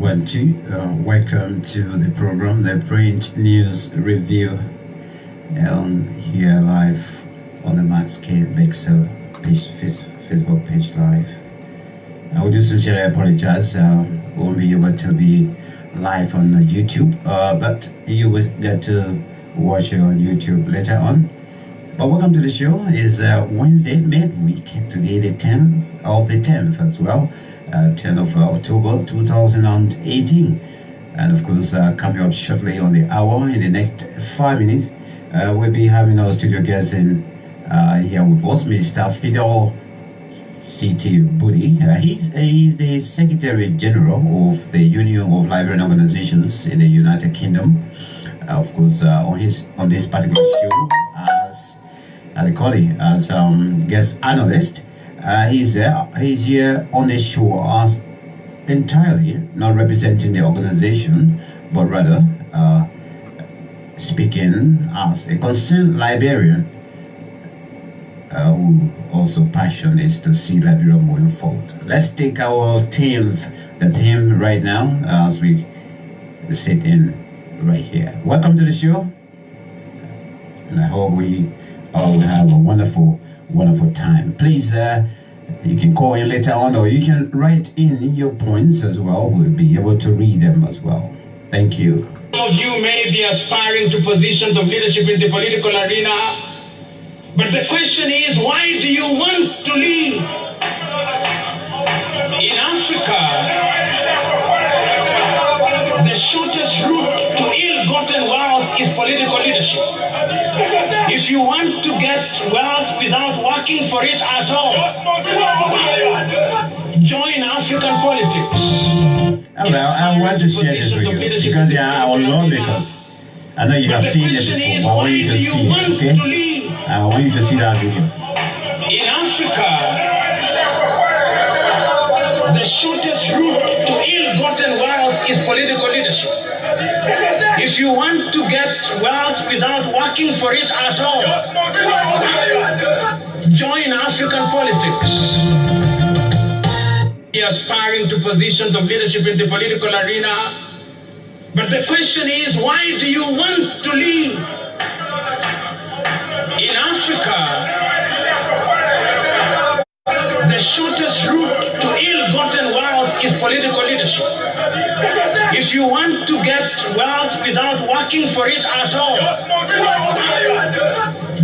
1-2. Welcome to the program, the Print News Review, here live on the Max Kpakio page, Facebook page live. I would sincerely apologize. Won't be able to be live on YouTube, but you will get to watch it on YouTube later on. But welcome to the show. It's Wednesday midweek, today the 10th as well, 10th of October 2018. And of course, coming up shortly on the hour, in the next 5 minutes, we'll be having our studio guest in here with us, Mr. Fidel C.T. Budy. He's the Secretary General of the Union of Liberian Organizations in the United Kingdom. Of course, on this particular show, as they call it, as guest analyst, he's there. He's here on the show as entirely not representing the organization, but rather speaking as a concerned Liberian who also passion is to see Liberia moving forward. Let's take our the theme right now as we sit in right here. Welcome to the show, and I hope we all will have a wonderful time. Please, you can call in later on, or you can write in your points as well. We'll be able to read them as well. Thank you. Some of you may be aspiring to positions of leadership in the political arena, but the question is, why do you want to lead? In Africa, the shortest route to ill-gotten wealth is political leadership. If you want to get wealth without working for it at all, join African politics. I want to share this with you because they are our lawmakers. I know you have seen it before, but I want you to see it, okay? I want you to see that video. In Africa, the shortest route to ill-gotten wealth is political leadership. If you want to get wealth without working for it at all, join African politics. You're aspiring to positions of leadership in the political arena, but the question is, why do you want to lead? In Africa, the shortest route to ill-gotten wealth is political leadership. If you want to get wealth without working for it at all,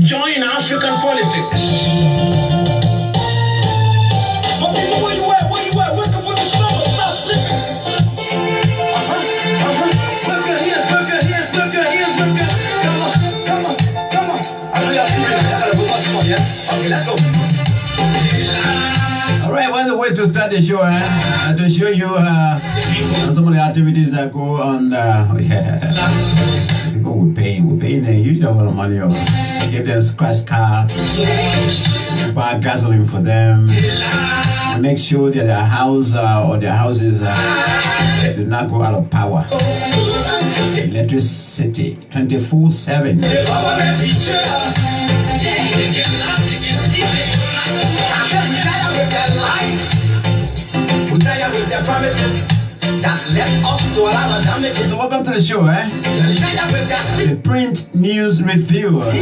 join African politics. Where you at? Welcome for the snow. Stop slipping. Look good. Come on. I know y'all see me. I gotta put my smoke, yeah? Okay, let's go. Alright, what's the way to start the show, to show you some of the activities that go on. People will pay a huge amount of money. Give them scratch cards, buy gasoline for them, and make sure that their house or their houses do not go out of power. Electricity 24/7. So welcome to the show, the Print News Review. We're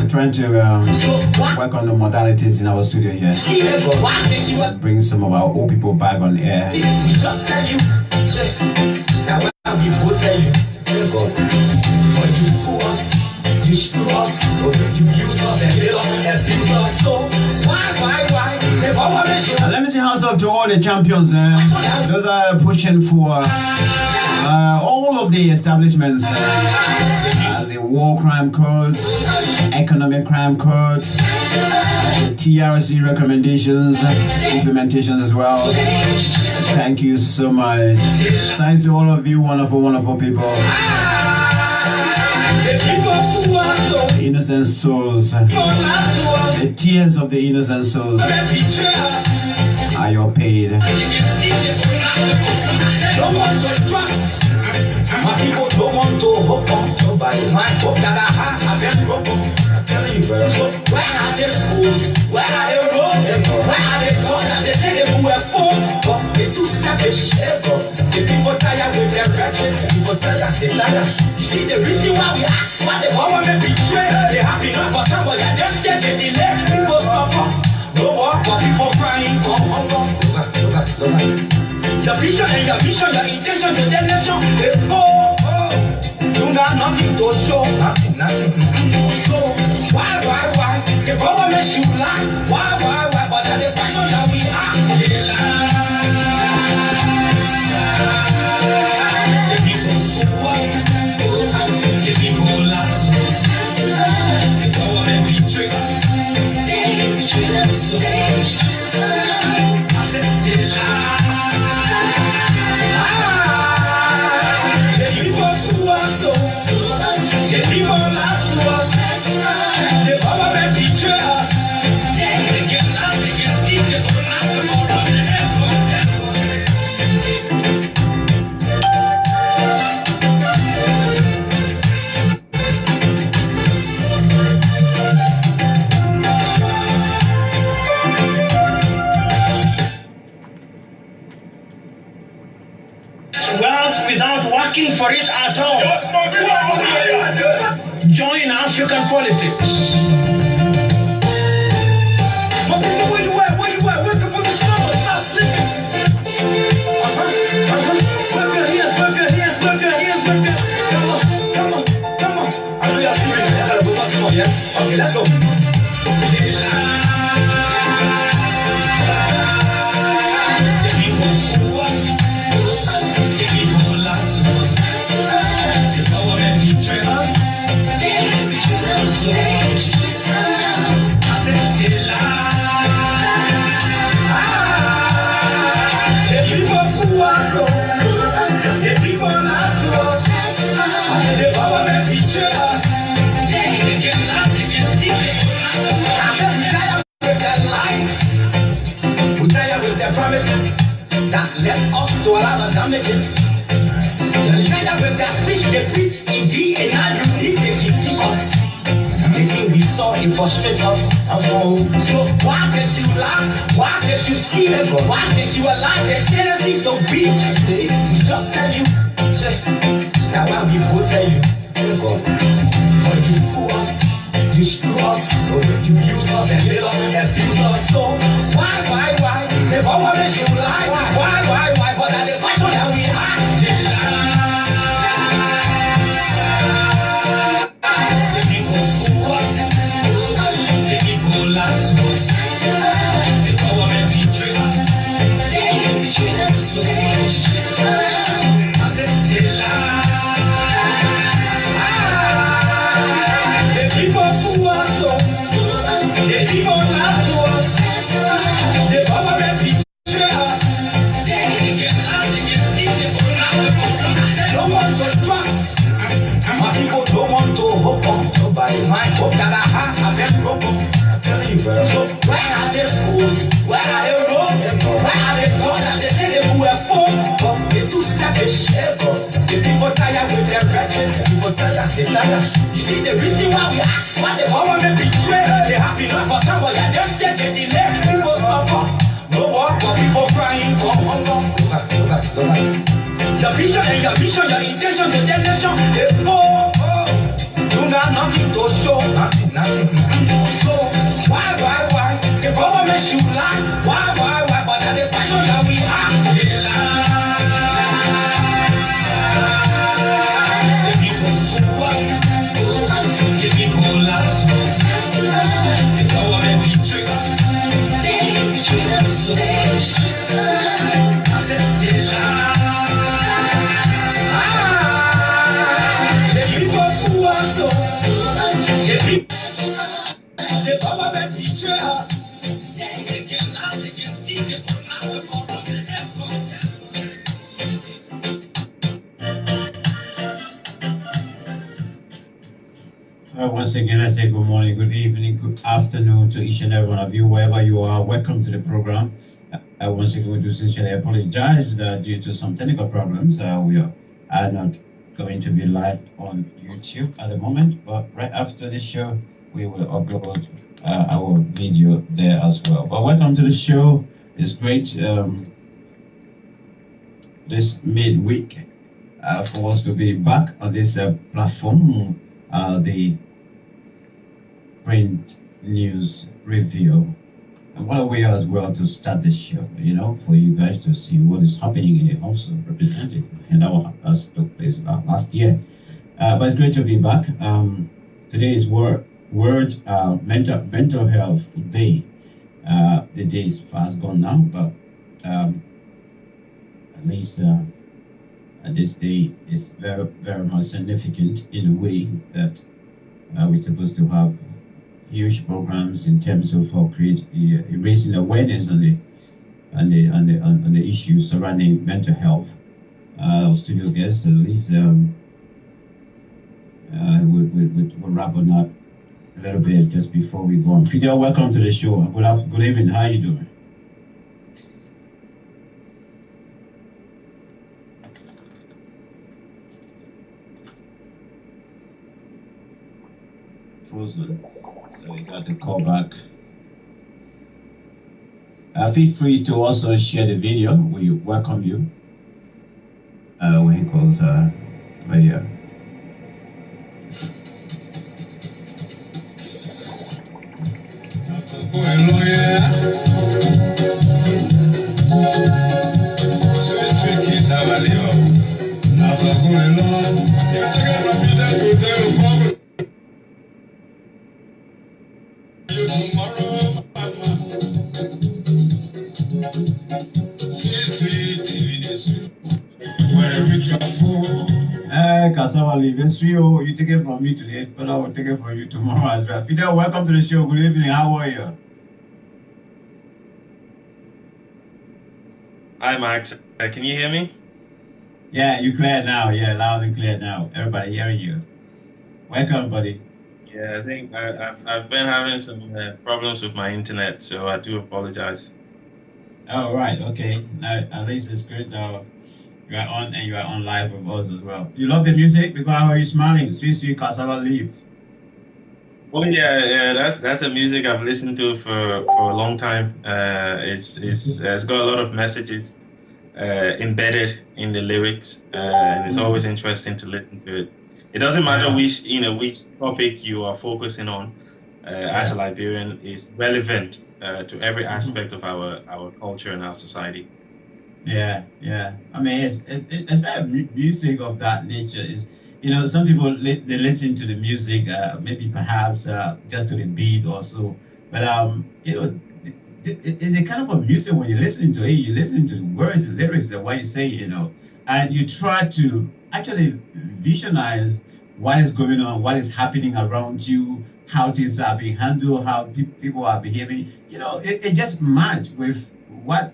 trying to work on the modalities in our studio here. Bring some of our old people back on air. You screw us, you use us and build us, abuse us. So why? Let me say hands up to all the champions. Those are pushing for all of the establishments, the war crime codes, economic crime codes, the TRC recommendations, implementations as well. Thank you so much. Thanks to all of you, wonderful people. Innocent souls, the tears of the innocent souls are your paid. Don't want to trust. My people don't want to hook on nobody. My hope that I have I'm telling you, brother. So where are the schools? Where are the roads? Where are the taught that they say they were born? The people tired with their records. People tired, they tired. You see the reason why we ask why the government betray. They happy not for time, but they're just scared they delay. People suffer. No more, but people crying. Go back. Your vision and your mission, your intention to the nation is go. You got nothing to show. Nothing. So why? The government should lie. Why? But the question that we ask, they lie. The people sue us. The people lie to us. The government betray us. They betray us so much. I said they lie. The people sue us so. The people lie to us. The government betray us. Wealth without working for it at all. Join African politics. Where you at? Wake up from the slumber, stop sleeping. Clap your hands. Come on. I know y'all sleeping. I gotta put my song, yeah? Okay, let's go. The people sue us. The people lie to us. The government betray us. They betray us so much. I said they lie. The people sue us. The people lie to us. The government betray us. They get lie, they get steal. I said we tired with their lies. We tired with their promises that led us to a lot of damages. We're tired with their speech they preach in D and now you need to deceive us. Anything we saw it frustrate us. So why did you lie? Why did you steal? Why did you lie? There's tendencies to be. See, we just tell you. Now why we will tell you. But you fool us, you screw us, so you use us and little abuse us. So why? The government should lie. Why? But at the question that we ask, they lie. The people fool us, the people lie to us. The government betray us. They betray us so much. I said they lie. The people fool us, the people lie to us. The government betray us. They get lie, they get steal, they go round. They don't want to trust. My people don't want to hope on nobody. My hope that I have, I've been broken. I'm telling you, bro. So where are the schools? Where are the roads? Where are the doors? They say they were poor, but they too selfish. The people tired with their records. People tired, they tired. You see the reason why we ask why the government betray. They happy not for time, but they're just scared they delay. People suffer. No more, but people crying. Go back. Your vision and your mission, your intention to the nation is go. You got nothing to show. Nothing. So why? The government should lie. Why? But at the question that we ask, they lie. The people sue us. The people lie to us. The government betray us. They betray us so much. I said they lie. The people sue us. The government betray us. They get lie, they get steal, they go round the corner. Once again, I say good morning, good evening, good afternoon to each and every one of you, wherever you are. Welcome to the program. Once again, we do sincerely apologize that due to some technical problems, we are not going to be live on YouTube at the moment, but right after this show, we will upload our video there as well. But welcome to the show. It's great this midweek for us to be back on this platform, the print news review. And what a way as well to start the show, for you guys to see what is happening in the House of Representatives and our took place last year. But it's great to be back. Today is World Mental Health Day. The day is fast gone now, but at least this day is very, very much significant in a way that we're supposed to have huge programs in terms of raising awareness on the issues surrounding mental health. Our studio guests, at least, we'll wrap on that a little bit just before we go on. Fidel, welcome to the show. Good evening. How are you doing? Frozen. So we got the call back. Feel free to also share the video. We welcome you. When he calls right here. You take it from me today, but I will take it from you tomorrow as well. Fidel, welcome to the show. Good evening. How are you? Hi, Max. Can you hear me? Yeah, you clear now. Yeah, loud and clear now. Everybody hearing you. Welcome, buddy. Yeah, I think I've been having some problems with my internet, so I do apologize. Oh, right. Okay. Now, at least it's good. You are on and you are on live with us as well. You love the music because how are you smiling? Sweet, sweet cassava leaf. Oh yeah, that's the music I've listened to for a long time. It's got a lot of messages embedded in the lyrics, and it's always interesting to listen to it. It doesn't matter which topic you are focusing on. As a Liberian, is relevant to every aspect of our culture and our society. Yeah. I mean, it's music of that nature is, some people they listen to the music, maybe perhaps just to the beat or so, but it's a kind of a music when you listen to it, you listen to the words, the lyrics, the what you say, and you try to actually visualize what is going on, what is happening around you, how things are being handled, how people are behaving. It just match with what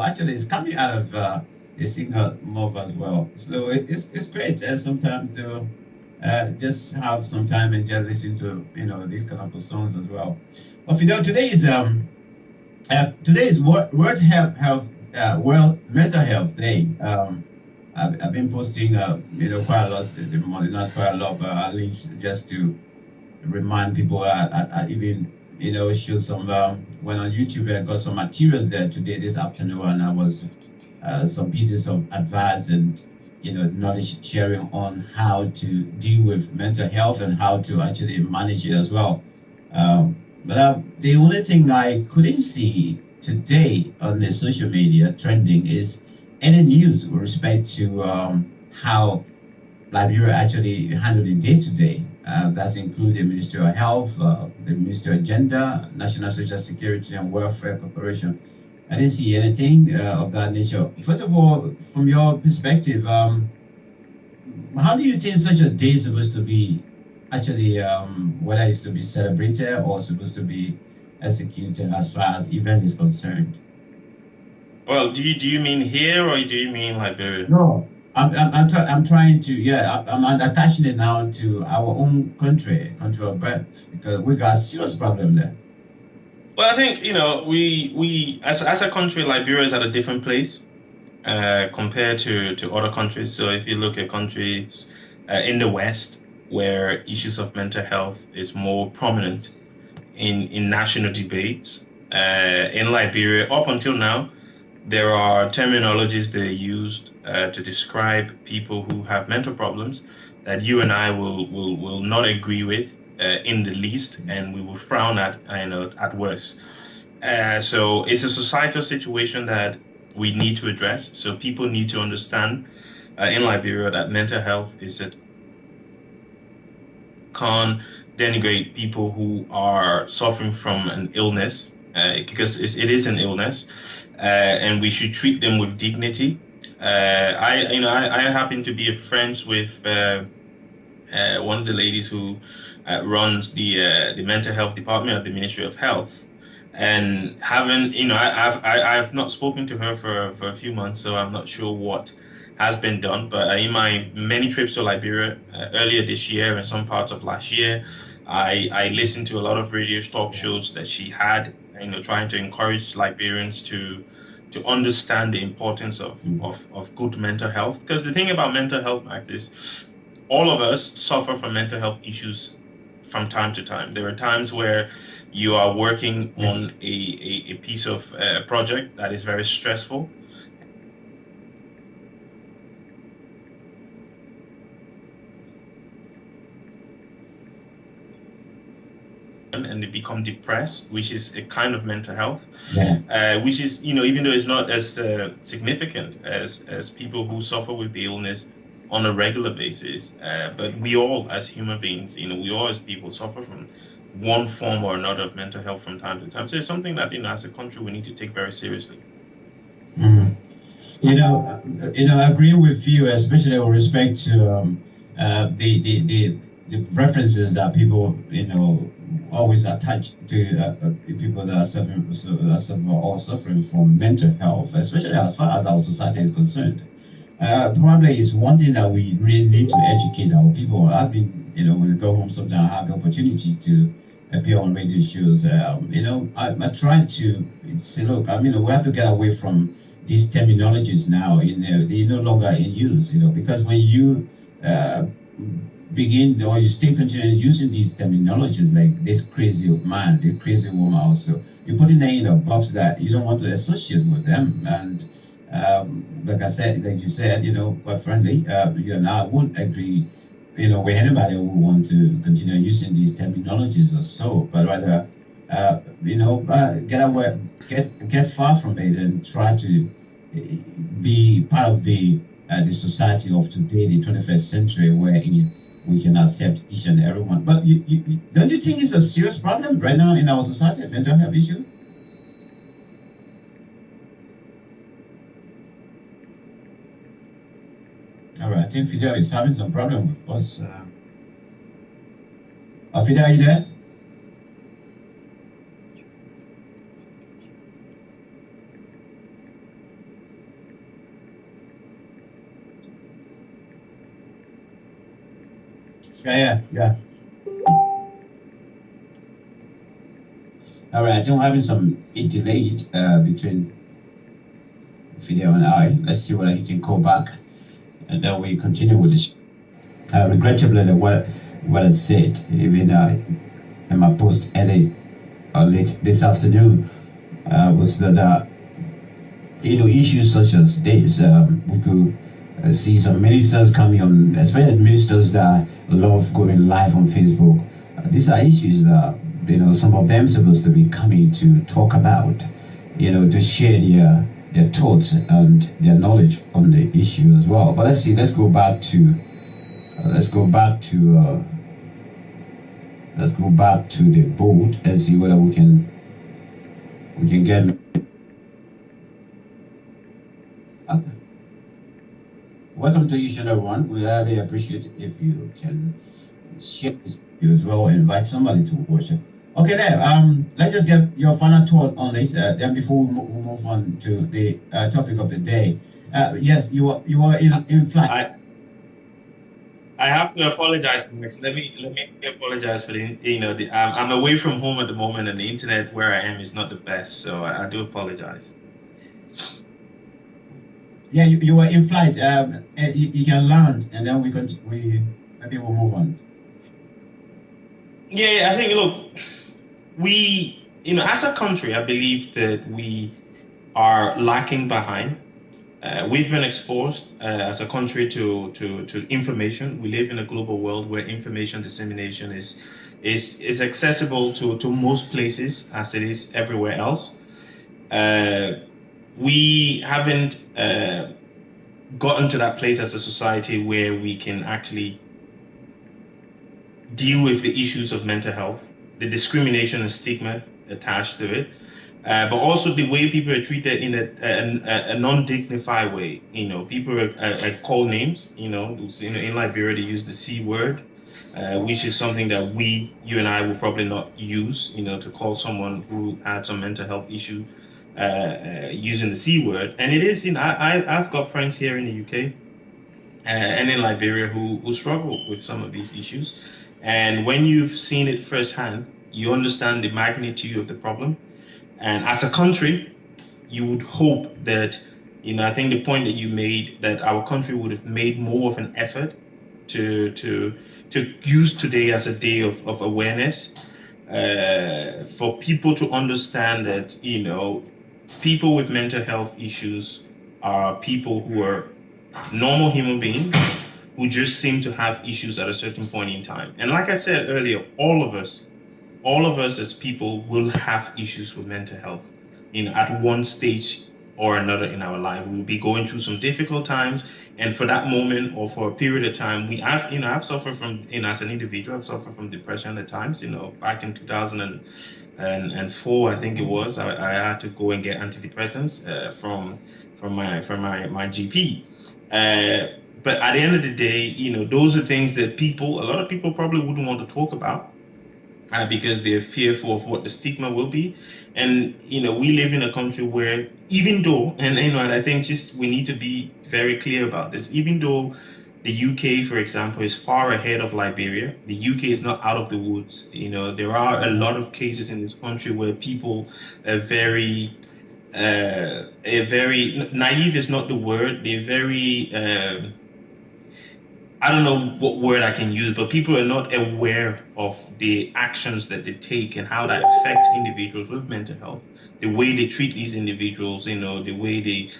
actually is coming out of the singer move as well. So it's great. Sometimes to just have some time and just listen to these kind of songs as well. But Fidel, today is World World Mental Health Day. I've been posting quite a lot, not quite a lot, but at least just to remind people. I even shoot some went on YouTube and got some materials there today this afternoon, and I was some pieces of advice and knowledge sharing on how to deal with mental health and how to actually manage it as well. But the only thing I couldn't see today on the social media trending is any news with respect to how Liberia actually handled the day to day. That's including the Ministry of Health, the Ministry of Gender, National Social Security and Welfare Corporation. I didn't see anything of that nature. First of all, from your perspective, how do you think such a day is supposed to be actually, whether it's to be celebrated or supposed to be executed as far as event is concerned? Well, do you mean here or do you mean Liberia? No, I'm trying to I'm attaching it now to our own country of birth, because we got a serious problem there. Well, I think we as a country, Liberia is at a different place compared to other countries. So if you look at countries in the West, where issues of mental health is more prominent in national debates, in Liberia, up until now, there are terminologies that are used to describe people who have mental problems that you and I will not agree with in the least, and we will frown at, at worst. So it's a societal situation that we need to address. So people need to understand in Liberia that mental health is a can't denigrate people who are suffering from an illness because it is an illness, and we should treat them with dignity. I happen to be friends with one of the ladies who runs the mental health department at the Ministry of Health, and I've not spoken to her for a few months, so I'm not sure what has been done. But in my many trips to Liberia earlier this year and some parts of last year, I listened to a lot of radio talk shows that she had, trying to encourage Liberians to understand the importance of good mental health. Because the thing about mental health, Max, is all of us suffer from mental health issues from time to time. There are times where you are working on a piece of project that is very stressful. And they become depressed, which is a kind of mental health, which is, even though it's not as significant as people who suffer with the illness on a regular basis, but we all as human beings, we all as people suffer from one form or another of mental health from time to time. So it's something that, as a country, we need to take very seriously. Mm. I agree with you, especially with respect to the references that people, always attach to people that are suffering from mental health, especially as far as our society is concerned. Probably it's one thing that we really need to educate our people. I've been, when I go home, sometimes I have the opportunity to appear on radio shows. I try to say, look, we have to get away from these terminologies now. They're no longer in use, because when you begin or you still continue using these terminologies like this crazy man, this crazy woman also, you're putting them in a box that you don't want to associate with them. And like you said, quite frankly, you and I won't agree, with anybody who want to continue using these terminologies or so, but rather, get far from it and try to be part of the society of today, the 21st century, where we can accept each and everyone. But don't you think it's a serious problem right now in our society, mental health issue? All right, I think Fidel is having some problem with us. Fidel, are you there? Yeah. All right, I think we're having some delay between Fidel and I. Let's see whether he can call back, and then we continue with this. Regrettably, what I said, even in my post early or late this afternoon, was that issues such as this, we could see some ministers coming on, especially ministers that love going live on Facebook. These are issues that some of them supposed to be coming to talk about, to share their thoughts and their knowledge on the issue as well. But let's see. Let's go back to the board and see whether we can get. Okay. Welcome to each and everyone. We highly appreciate it if you can share this video as well, invite somebody to watch it. Okay, there. Let's just get your final thought on this. Then before we move on to the topic of the day. Yes, you are in flight. I have to apologize, Max. Let me apologize for the I'm away from home at the moment, and the internet where I am is not the best, so I do apologize. Yeah, you were in flight. You can land, and then maybe we'll move on. Yeah, I think, look, we, as a country, I believe that we are lacking behind We've been exposed as a country to information. We live in a global world where information dissemination is accessible to most places as it is everywhere else. We haven't gotten to that place as a society where we can actually deal with the issues of mental health, the discrimination and stigma attached to it, but also the way people are treated in a non-dignified way. People are called names. In Liberia they use the C word, which is something that you and I will probably not use. To call someone who had some mental health issue using the C word, and it is. I've got friends here in the UK and in Liberia who struggle with some of these issues, and when you've seen it firsthand, you understand the magnitude of the problem. And as a country, you would hope that, I think the point that you made, that our country would have made more of an effort to use today as a day of awareness, for people to understand that, people with mental health issues are people who are normal human beings who just seem to have issues at a certain point in time. And like I said earlier, all of us as people will have issues with mental health, at one stage or another in our life. We'll be going through some difficult times, and for that moment or for a period of time, I've suffered from, as an individual, I've suffered from depression at times. Back in 2004, I think it was, I had to go and get antidepressants from my GP. But at the end of the day, those are things that a lot of people probably wouldn't want to talk about. Because they're fearful of what the stigma will be. And, we live in a country where, even though, and I think we need to be very clear about this, even though the UK, for example, is far ahead of Liberia, the UK is not out of the woods. There are a lot of cases in this country where people are very naive is not the word, they're very, I don't know what word I can use, but people are not aware of the actions that they take and how that affects individuals with mental health. The way they treat these individuals, the way they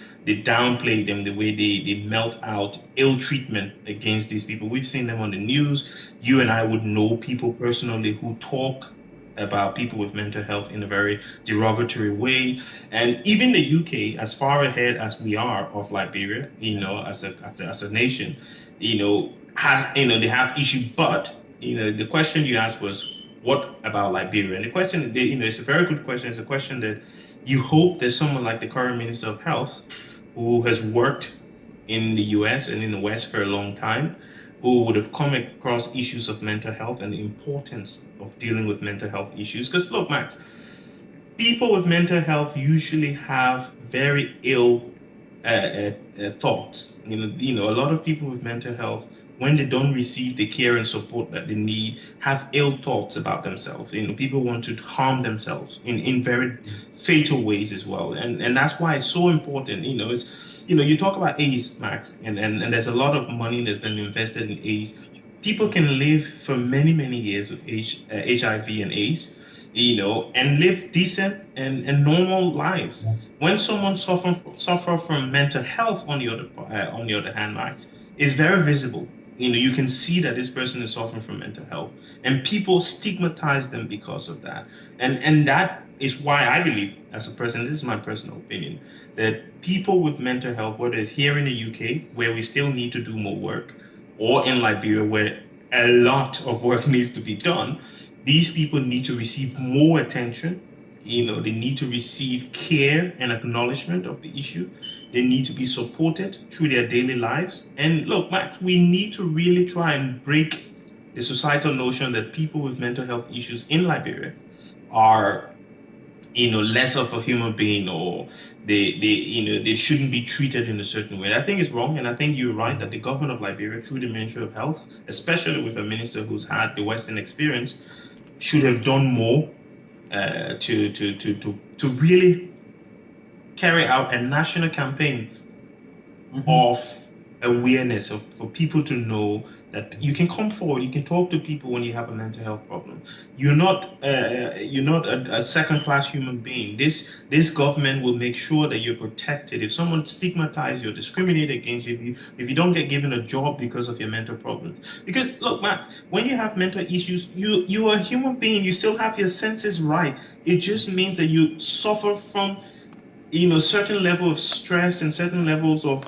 downplay them, the way they melt out ill treatment against these people. We've seen them on the news. You and I would know people personally who talk about people with mental health in a very derogatory way. And even the UK, as far ahead as we are of Liberia, as a nation, they have issue. But the question you asked was, what about Liberia? And the question, it's a very good question. It's a question that you hope that someone like the current Minister of Health, who has worked in the US and in the West for a long time, who would have come across issues of mental health and the importance of dealing with mental health issues. Because look, Max, people with mental health usually have very ill thoughts. A lot of people with mental health, when they don't receive the care and support that they need, have ill thoughts about themselves. People want to harm themselves in very fatal ways as well. And that's why it's so important. You talk about AIDS, Max, and there's a lot of money that's been invested in AIDS. People can live for many, many years with HIV and AIDS, and live decent and normal lives. When someone suffer from mental health, on the other hand, Max, it's very visible. You can see that this person is suffering from mental health, and people stigmatize them because of that. And that is why I believe, as a person, this is my personal opinion, that people with mental health, whether it's here in the UK, where we still need to do more work, or in Liberia, where a lot of work needs to be done, these people need to receive more attention. They need to receive care and acknowledgement of the issue. They need to be supported through their daily lives. And look, Max, we need to really try and break the societal notion that people with mental health issues in Liberia are, less of a human being, or they shouldn't be treated in a certain way. I think it's wrong, and I think you're right that the government of Liberia, through the Ministry of Health, especially with a minister who's had the Western experience, should have done more to really carry out a national campaign of awareness for people to know that you can come forward, you can talk to people when you have a mental health problem. You're not a second-class human being. This government will make sure that you're protected. If someone stigmatizes you or discriminates against you, if you don't get given a job because of your mental problems. Because look, Max, when you have mental issues, you are a human being. You still have your senses right. It just means that you suffer from certain level of stress and certain levels of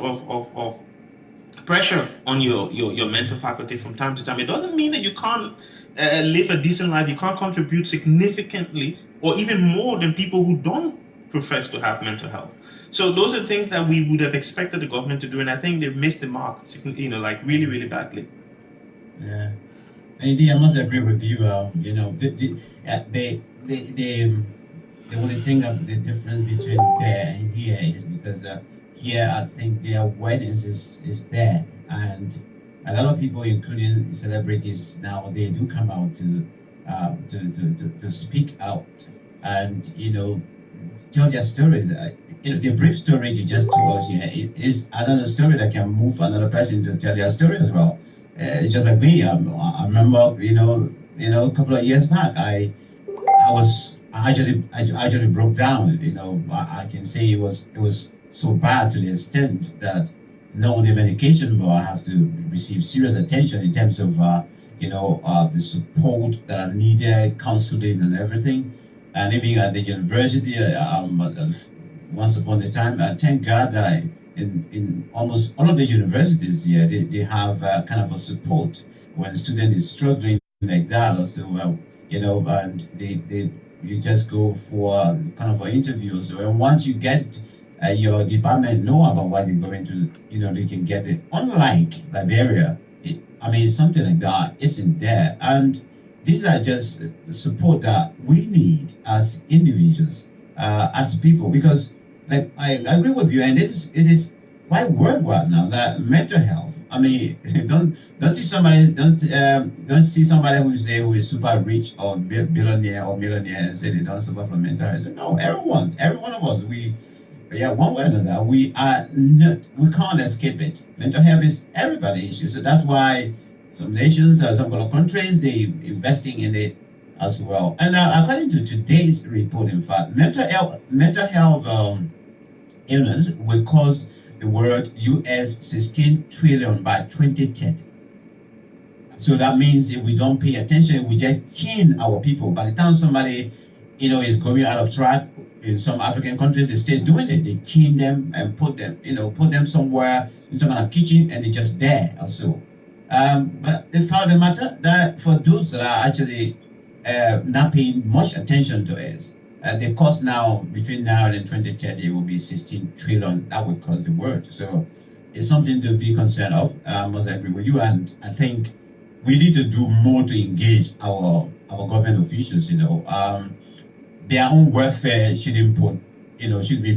pressure on your mental faculty from time to time. It doesn't mean that you can't live a decent life. You can't contribute significantly or even more than people who don't profess to have mental health. So those are things that we would have expected the government to do, and I think they've missed the mark, like really, really badly. Yeah, indeed, I must agree with you. The only thing of the difference between there and here is because here I think the awareness is there, and a lot of people, including celebrities now, they do come out to speak out and tell their stories. The brief story you just told us here is another story that can move another person to tell their story as well. It's just like me. I remember, a couple of years back, I actually broke down. I can say it was so bad to the extent that not only medication, but I have to receive serious attention in terms of the support that I needed, counseling and everything. And even at the university, once upon a time, thank God that in almost all of the universities here, they have kind of a support when a student is struggling like that, or so, and you just go for kind of an interview. So, and once you get your department know about what you're going to, they can get it. Unlike Liberia, something like that isn't there. And these are just support that we need as individuals, as people, because I agree with you, and it is quite worldwide now that mental health. Don't see somebody who is super rich or billionaire or millionaire and say they don't suffer from mental health. No, every one of us, one way or another, we can't escape it. Mental health is everybody's issue. So that's why some nations, some other countries, they investing in it as well. And according to today's report, in fact, mental health illness will cost the world US 16 trillion by 2030. So that means if we don't pay attention, we just chain our people. By the time somebody, is going out of track, in some African countries, they still doing it. They chain them and put them somewhere in some kind of kitchen, and they're just there or so. But the fact of the matter that for those that are actually not paying much attention to it, the cost now between now and 2030 will be 16 trillion. That will cost the world. So it's something to be concerned of. I must agree with you, and I think we need to do more to engage our government officials. Their own welfare should be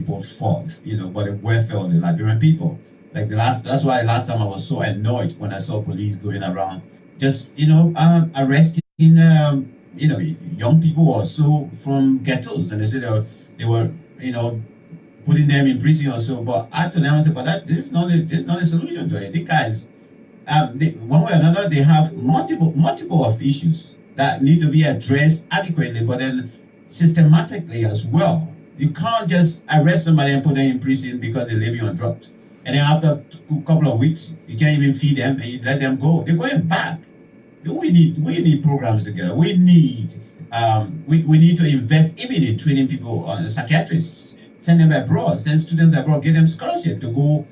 put forth. But the welfare of the Liberian people. That's why last time I was so annoyed when I saw police going around just arresting young people or so from ghettos, and they said they were putting them in prison or so. But I told them, I said, but this is not a solution to it. These guys, one way or another, they have multiple of issues that need to be addressed adequately, but then systematically as well. You can't just arrest somebody and put them in prison because they're living on drugs, and then after a couple of weeks, you can't even feed them and you let them go. They're going back. We need programs together. We need to invest even in training people on psychiatrists, send them abroad, send students abroad, give them scholarship to go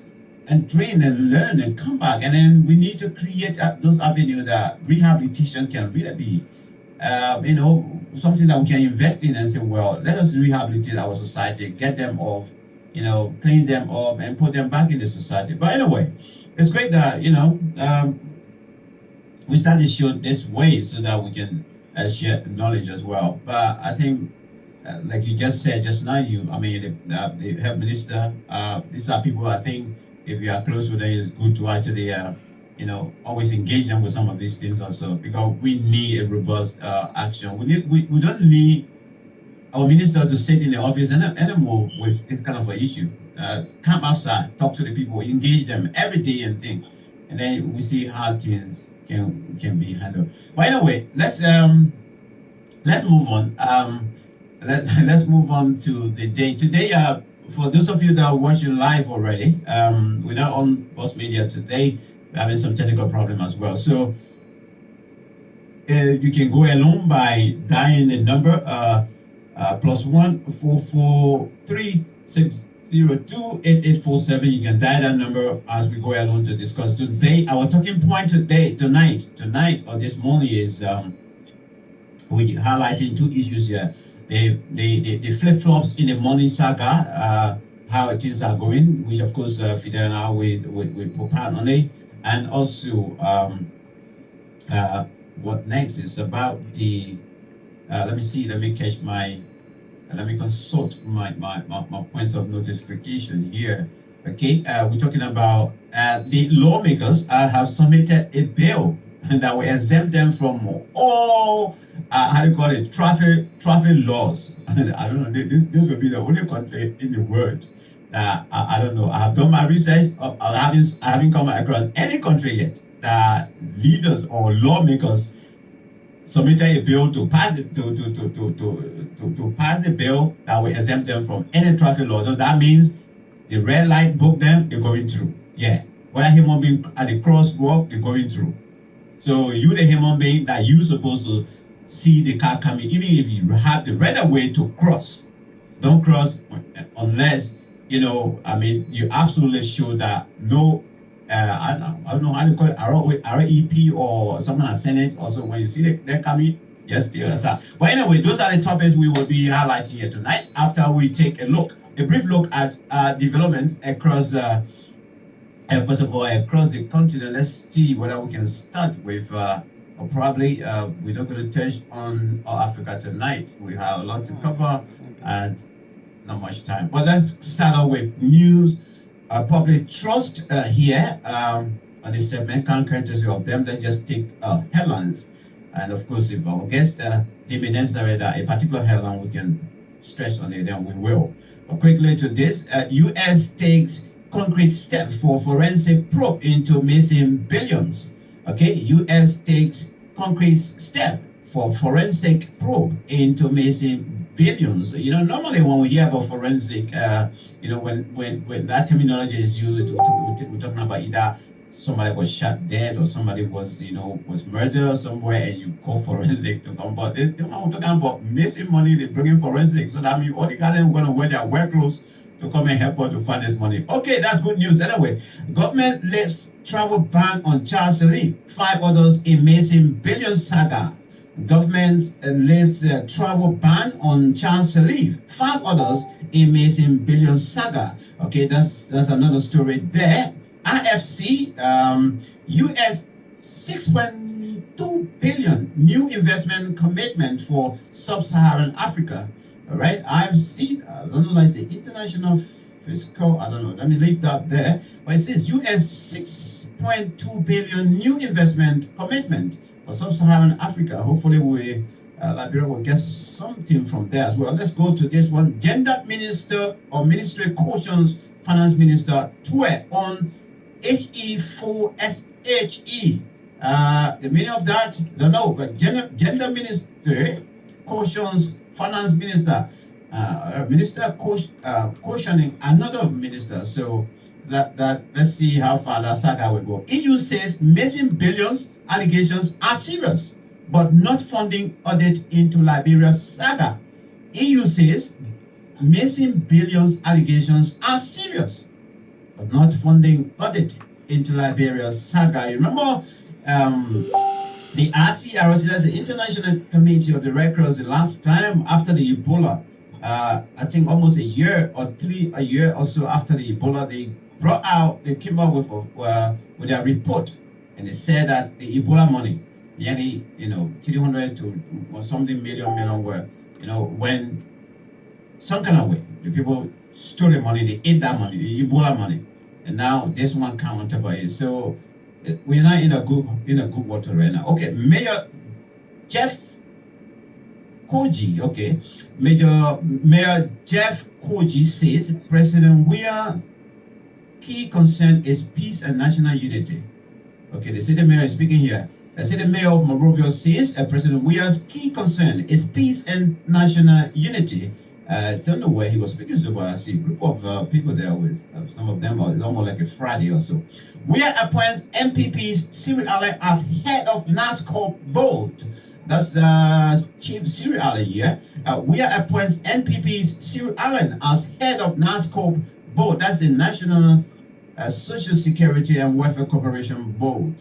and train and learn and come back. And then we need to create those avenues that rehabilitation can really be, something that we can invest in and say, well, let us rehabilitate our society, get them off, clean them up and put them back in the society. But anyway, it's great that, we start to show this way so that we can share knowledge as well. But I think, like you just said just now, the health minister, these are people I think if you are close with them, it's good to actually, always engage them with some of these things also, because we need a robust action. We don't need our minister to sit in the office anymore with this kind of an issue. Come outside, talk to the people, engage them every day and think. And then we see how things can be handled. But anyway, let's move on. Let's move on to the day today. For those of you that are watching live already, we're not on Boss Media today. We're having some technical problem as well. So you can go along by dialing the number +1-443-602-8847. You can dial that number as we go along to discuss today. Our talking point tonight or this morning is we're highlighting two issues here. The flip-flops in the money saga, how things are going, which of course Fidel now we propose on it, and also what next is about the let me consult my points of notification here. Okay, we're talking about the lawmakers have submitted a bill that will exempt them from all how do you call it, traffic laws. I don't know, this will be the only country in the world that I don't know. I have done my research. I haven't come across any country yet that leaders or lawmakers submitted a bill to pass it to pass a bill that will exempt them from any traffic law. So that means the red light book them, they're going through. Yeah, whether human being at the crosswalk, they're going through. So you, the human being, that you supposed to see the car coming, even if you have the right of way to cross, don't cross unless you absolutely sure that no I don't know how to call it, REP or someone at Senate. Also, when you see they're coming, just stay aside. But anyway, those are the topics we will be highlighting here tonight. After we take a brief look at developments across first of all across the continent. Let's see whether we can start with or probably we're not going to touch on Africa tonight. We have a lot to cover and not much time. But let's start off with news. Public trust here on the segment, courtesy of them. Let's just take headlines, and of course, if our guest demands a particular headline, we can stress on it, then we will. But quickly to this, U.S. takes concrete step for forensic probe into missing billions. Okay, U.S. takes concrete step for forensic probe into missing billions. Normally when we hear about forensic, when that terminology is used, we're talking about either somebody was shot dead or somebody was murdered somewhere, and you call forensic to come. But we're talking about missing money. They bring in forensic, so that means all the guys are going to wear their work clothes to come and help us to find this money. Okay, that's good news. Anyway, government lifts travel ban on child relief. 5 others in missing billions saga. Government lifts travel ban on child relief. 5 others in missing billions saga. Okay, that's another story there. IFC, US 6.2 billion new investment commitment for sub-Saharan Africa. All right, IFC, I don't know, like the international fiscal, I don't know, let me leave that there. But it says US 6.2 billion new investment commitment for sub-Saharan Africa. Hopefully Liberia will get something from there as well. Let's go to this one. Gender Minister or Ministry cautions Finance Minister tour on HE4SHE. The meaning of that, I don't know, but Gender Minister cautions Finance Minister, cautioning another minister. So that let's see how far that saga will go. EU says missing billions allegations are serious, but not funding audit into Liberia's saga. EU says missing billions allegations are serious, but not funding audit into Liberia's saga. You remember the RCRC, that's the International Committee of the Red Cross, the last time after the Ebola, I think almost a year or so after the Ebola, they came up with their report, and they said that the Ebola money, nearly 300 to or something million were, when some kind of way the people stole the money, they ate that money, the Ebola money, and now this one come on top of it. So we're not in a good water right now. Okay, Mayor Jeff Koji. Okay, Mayor Jeff Koji says President Weah's key concern is peace and national unity. Okay, the city mayor is speaking here. City Mayor of Monrovia says President Weah's key concern is peace and national unity. Don't know where he was speaking to, but I see a group of people there with some of them are almost like a Friday or so. Weah appoints MPP's Cyril Allen as head of NASCOP board. That's Chief Cyril Allen here. Weah appoints MPP's Cyril Allen as head of NASCOP board. That's the National Social Security and Welfare Corporation Board.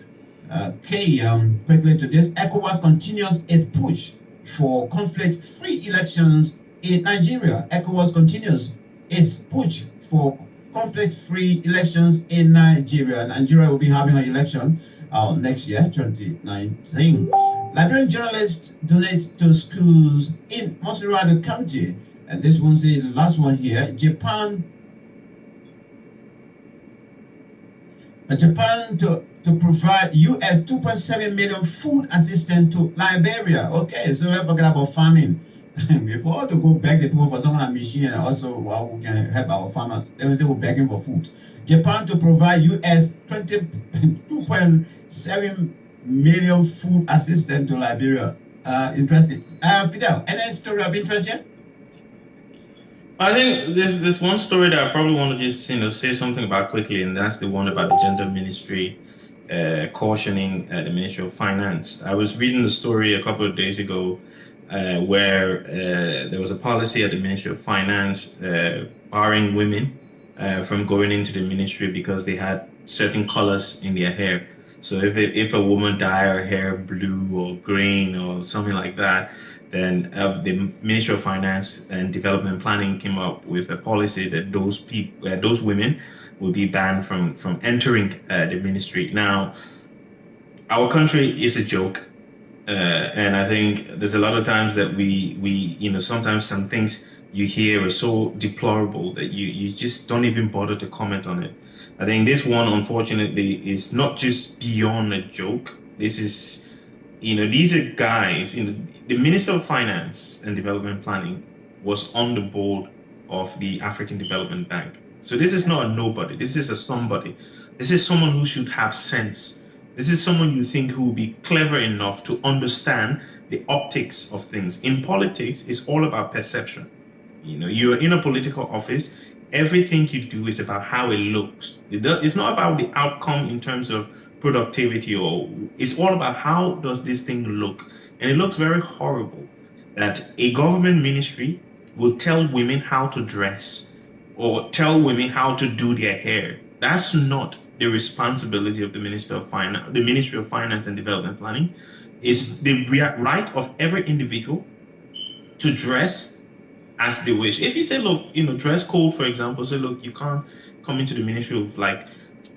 Quickly to this, ECOWAS continues its push for conflict-free elections in Nigeria. ECOWAS continues its push for conflict-free elections in Nigeria. Nigeria will be having an election next year, 2019. Liberian journalists donate to schools in Montserrat County. And this one's the last one here. Japan to provide US 2.7 million food assistance to Liberia. Okay, so let's forget about farming. Before to go beg the people for some kind of machine, and also we can help our farmers. They were begging for food. Japan to provide US 2.7 million food assistance to Liberia. Interesting. Fidel, any story of interest here? I think there's one story that I probably want to just say something about quickly, and that's the one about the gender ministry cautioning the Ministry of Finance. I was reading the story a couple of days ago where there was a policy at the Ministry of Finance barring women from going into the ministry because they had certain colors in their hair. So if a woman dyed her hair blue or green or something like that, then the Ministry of Finance and Development Planning came up with a policy that those women will be banned from entering the ministry. Now, our country is a joke, and I think there's a lot of times that we sometimes some things you hear are so deplorable that you just don't even bother to comment on it. I think this one, unfortunately, is not just beyond a joke. This is, these are guys. The Minister of Finance and Development Planning was on the board of the African Development Bank. So this is not a nobody. This is a somebody. This is someone who should have sense. This is someone you think who will be clever enough to understand the optics of things. In politics, it's all about perception. You're in a political office. Everything you do is about how it looks. It's not about the outcome in terms of productivity, or it's all about how does this thing look. And it looks very horrible that a government ministry will tell women how to dress or tell women how to do their hair. That's not the responsibility of the Ministry of Finance. The Ministry of Finance and Development Planning is the right of every individual to dress as they wish. If you say, look, dress code, for example, say, look, you can't come into the ministry with like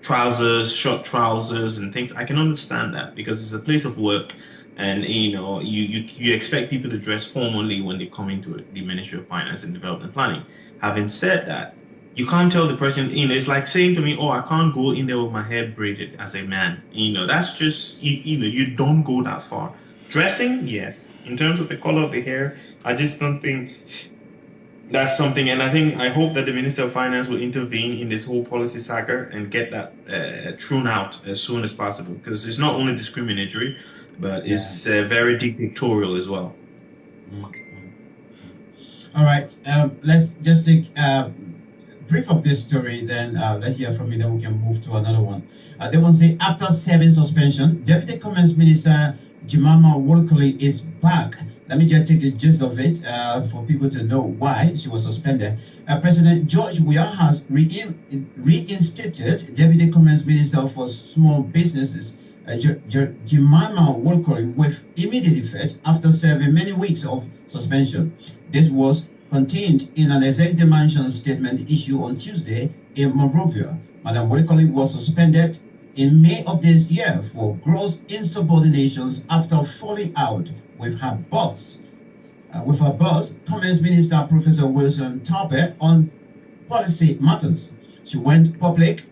trousers, short trousers and things. I can understand that because it's a place of work, and you expect people to dress formally when they come into the Ministry of Finance and Development Planning. Having said that, you can't tell the person, it's like saying to me, oh, I can't go in there with my hair braided as a man. That's just, you don't go that far. Dressing, yes. In terms of the color of the hair, I just don't think that's something, and I hope that the Minister of Finance will intervene in this whole policy saga and get that thrown out as soon as possible, because it's not only discriminatory, but it's very dictatorial as well. All right, let's just take a brief of this story, then let's hear from you, then we can move to another one. They want to say, after serving suspension, Deputy Commerce Minister Jemima Wolkoli is back. Let me just take the gist of it for people to know why she was suspended. President George Weah has reinstated Deputy Commerce Minister for Small Businesses Jemima Wolkoli with immediate effect after serving many weeks of suspension. This was contained in an executive mansion statement issued on Tuesday in Monrovia. Madam Wolkoli was suspended in May of this year for gross insubordinations after falling out with her boss, Commerce Minister Professor Wilson Taupe, on policy matters. She went public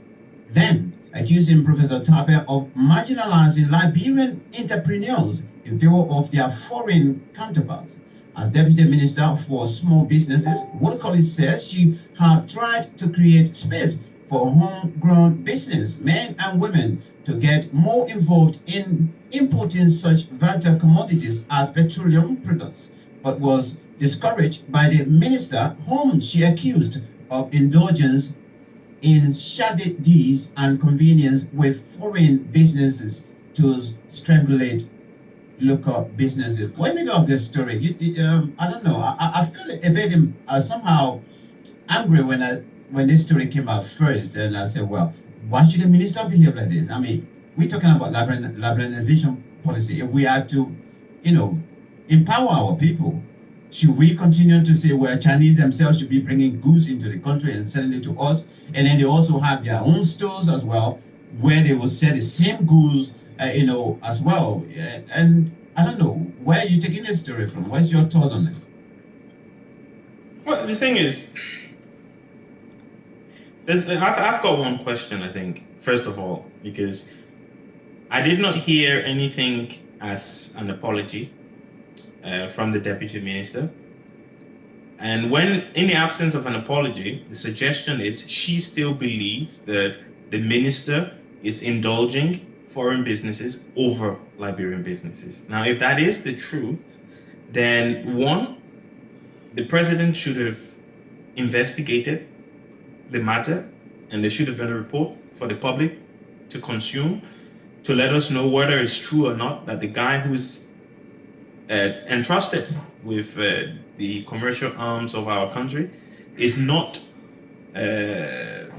then, accusing Professor Taupe of marginalizing Liberian entrepreneurs in favor of their foreign counterparts. As Deputy Minister for Small Businesses, Wolkoli says she had tried to create space for homegrown business men and women to get more involved in importing such vital commodities as petroleum products, but was discouraged by the minister whom she accused of indulgence in shady deeds and convenience with foreign businesses to strangulate local businesses. What do you think of this story? I don't know. I feel a bit somehow angry when this story came out first, and I said, well, why should the minister behave like this? I mean, we're talking about liberalization policy. If we are to, empower our people, should we continue to say, well, Chinese themselves should be bringing goods into the country and selling it to us, and then they also have their own stores as well, where they will sell the same goods, as well. And I don't know, where are you taking this story from? What's your thought on it? Well, the thing is, I've got one question, I think, first of all, because I did not hear anything as an apology from the deputy minister. And when, in the absence of an apology, the suggestion is she still believes that the minister is indulging foreign businesses over Liberian businesses. Now, if that is the truth, then one, the president should have investigated the matter, and there should have been a report for the public to consume, to let us know whether it's true or not that the guy who's entrusted with the commercial arms of our country is not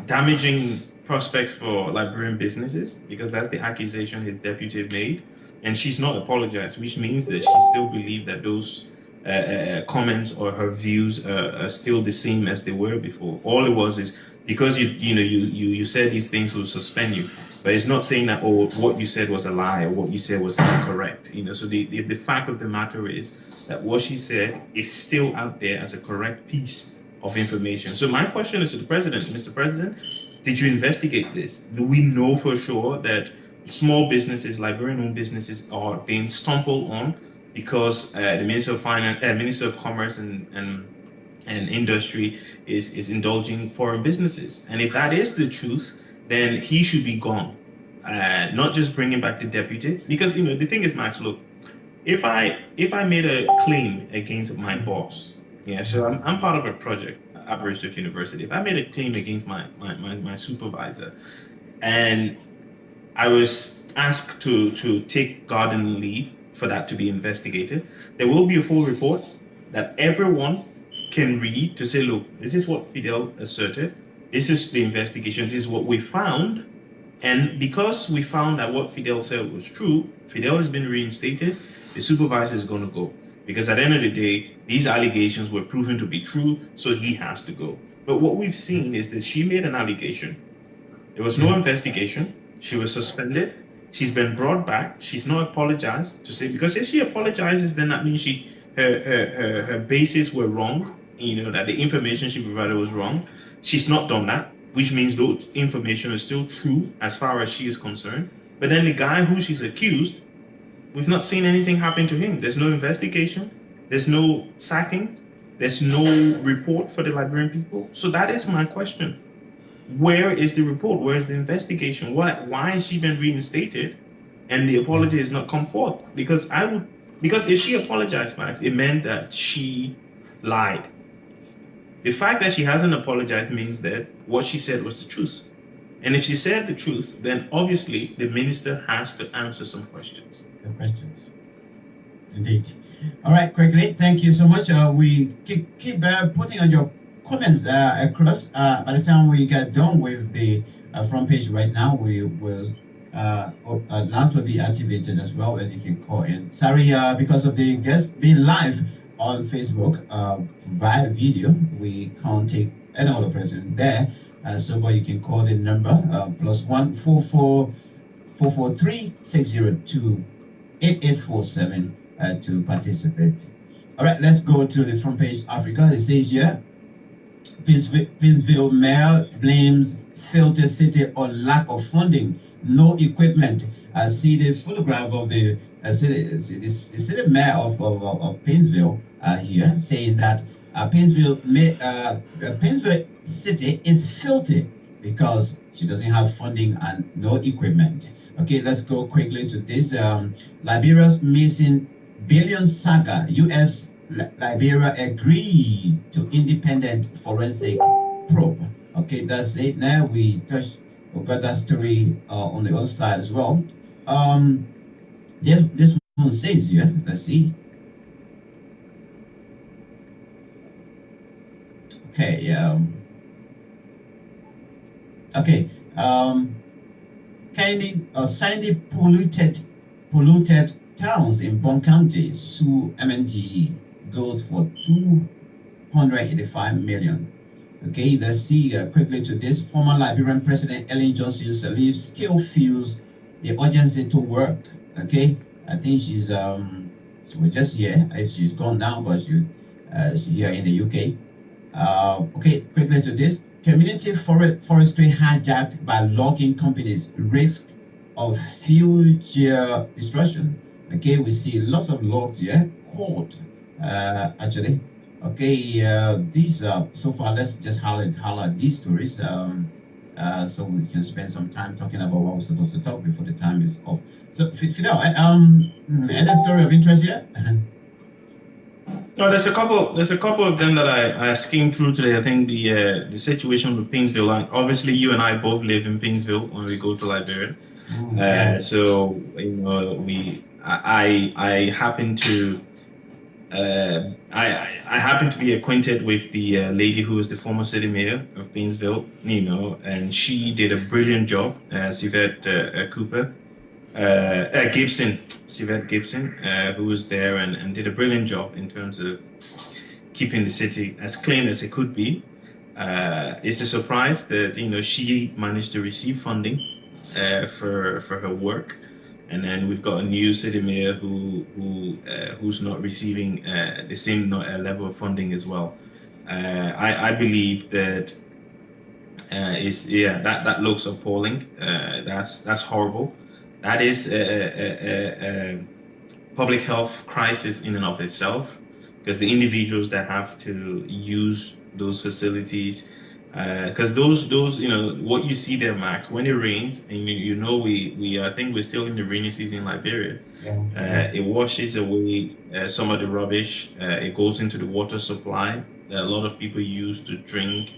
damaging prospects for Liberian businesses, because that's the accusation his deputy made, and she's not apologized, which means that she still believes that those comments or her views are still the same as they were before. All it was is because you said these things will suspend you, but it's not saying that, oh, what you said was a lie or what you said was incorrect. So the fact of the matter is that what she said is still out there as a correct piece of information. So my question is to the president, Mr. President, did you investigate this? Do we know for sure that small businesses, Liberian-owned businesses, are being stumbled on because the Minister of Finance, Minister of Commerce and Industry is indulging foreign businesses? And if that is the truth, then he should be gone, not just bringing back the deputy. Because the thing is, Max, look, if I made a claim against my boss, so I'm part of a project at Aberystwyth University. If I made a claim against my supervisor, and I was asked to take garden leave for that to be investigated, there will be a full report that everyone can read to say, look, this is what Fidel asserted, this is the investigation, this is what we found, and because we found that what Fidel said was true, Fidel has been reinstated, the supervisor is going to go. Because at the end of the day, these allegations were proven to be true, so he has to go. But what we've seen is that she made an allegation. There was no investigation. She was suspended. She's been brought back. She's not apologized to say, because if she apologizes, then that means her bases were wrong, that the information she provided was wrong. She's not done that, which means those information is still true as far as she is concerned. But then the guy who she's accused, we've not seen anything happen to him. There's no investigation. There's no sacking. There's no report for the Liberian people. So that is my question. Where is the report? Where is the investigation? Why has she been reinstated and the apology has not come forth? Because if she apologized, Max, it meant that she lied. The fact that she hasn't apologized means that what she said was the truth. And if she said the truth, then obviously the minister has to answer some questions. Questions. Indeed. All right, quickly. Thank you so much. We keep putting on your comments across. By the time we get done with the front page right now, we will lamp will be activated as well, and you can call in. Sorry, because of the guest being live on Facebook via video, we can't take any other person there. But you can call the number +1 443 602 8847 to participate. All right, let's go to the front page Africa. It says here, Pittsville Mayor blames Fidel C.T on lack of funding, no equipment. I see the photograph of the city mayor of Pittsville here, saying that Pittsville City is filthy because she doesn't have funding and no equipment. Okay, let's go quickly to this. Liberia's missing billion saga. U.S. Liberia agreed to independent forensic probe. Okay, that's it. Now we got that story on the other side as well. This one says here, let's see. Okay, okay. Sandy polluted towns in Bon County sue MNG gold for 285 million. Okay, let's see quickly to this. Former Liberian President Ellen Johnson Sirleaf still feels the urgency to work. Okay, I think she was just here. She's gone down, but she's here in the UK. Okay, quickly to this. Community forestry hijacked by logging companies, risk of future destruction. Okay, we see lots of logs here caught actually. Okay, these so far let's just highlight these stories so we can spend some time talking about what we're supposed to talk before the time is up. So Fidel, any story of interest here? No, there's a couple of them that I skimmed through today. I think the situation with Painesville, obviously you and I both live in Painesville when we go to Liberia. So you know I happen to I happen to be acquainted with the lady who is the former city mayor of Painesville, you know, and she did a brilliant job, Sivette Gibson, who was there and did a brilliant job in terms of keeping the city as clean as it could be. It's a surprise that, you know, she managed to receive funding for her work, and then we've got a new city mayor who's not receiving the same level of funding as well. I believe that that looks appalling. That's horrible. That is a public health crisis in and of itself, because the individuals that have to use those facilities, because those you know what you see there, Max, when it rains, and you know I think we're still in the rainy season in Liberia. It washes away some of the rubbish. It goes into the water supply that a lot of people use to drink,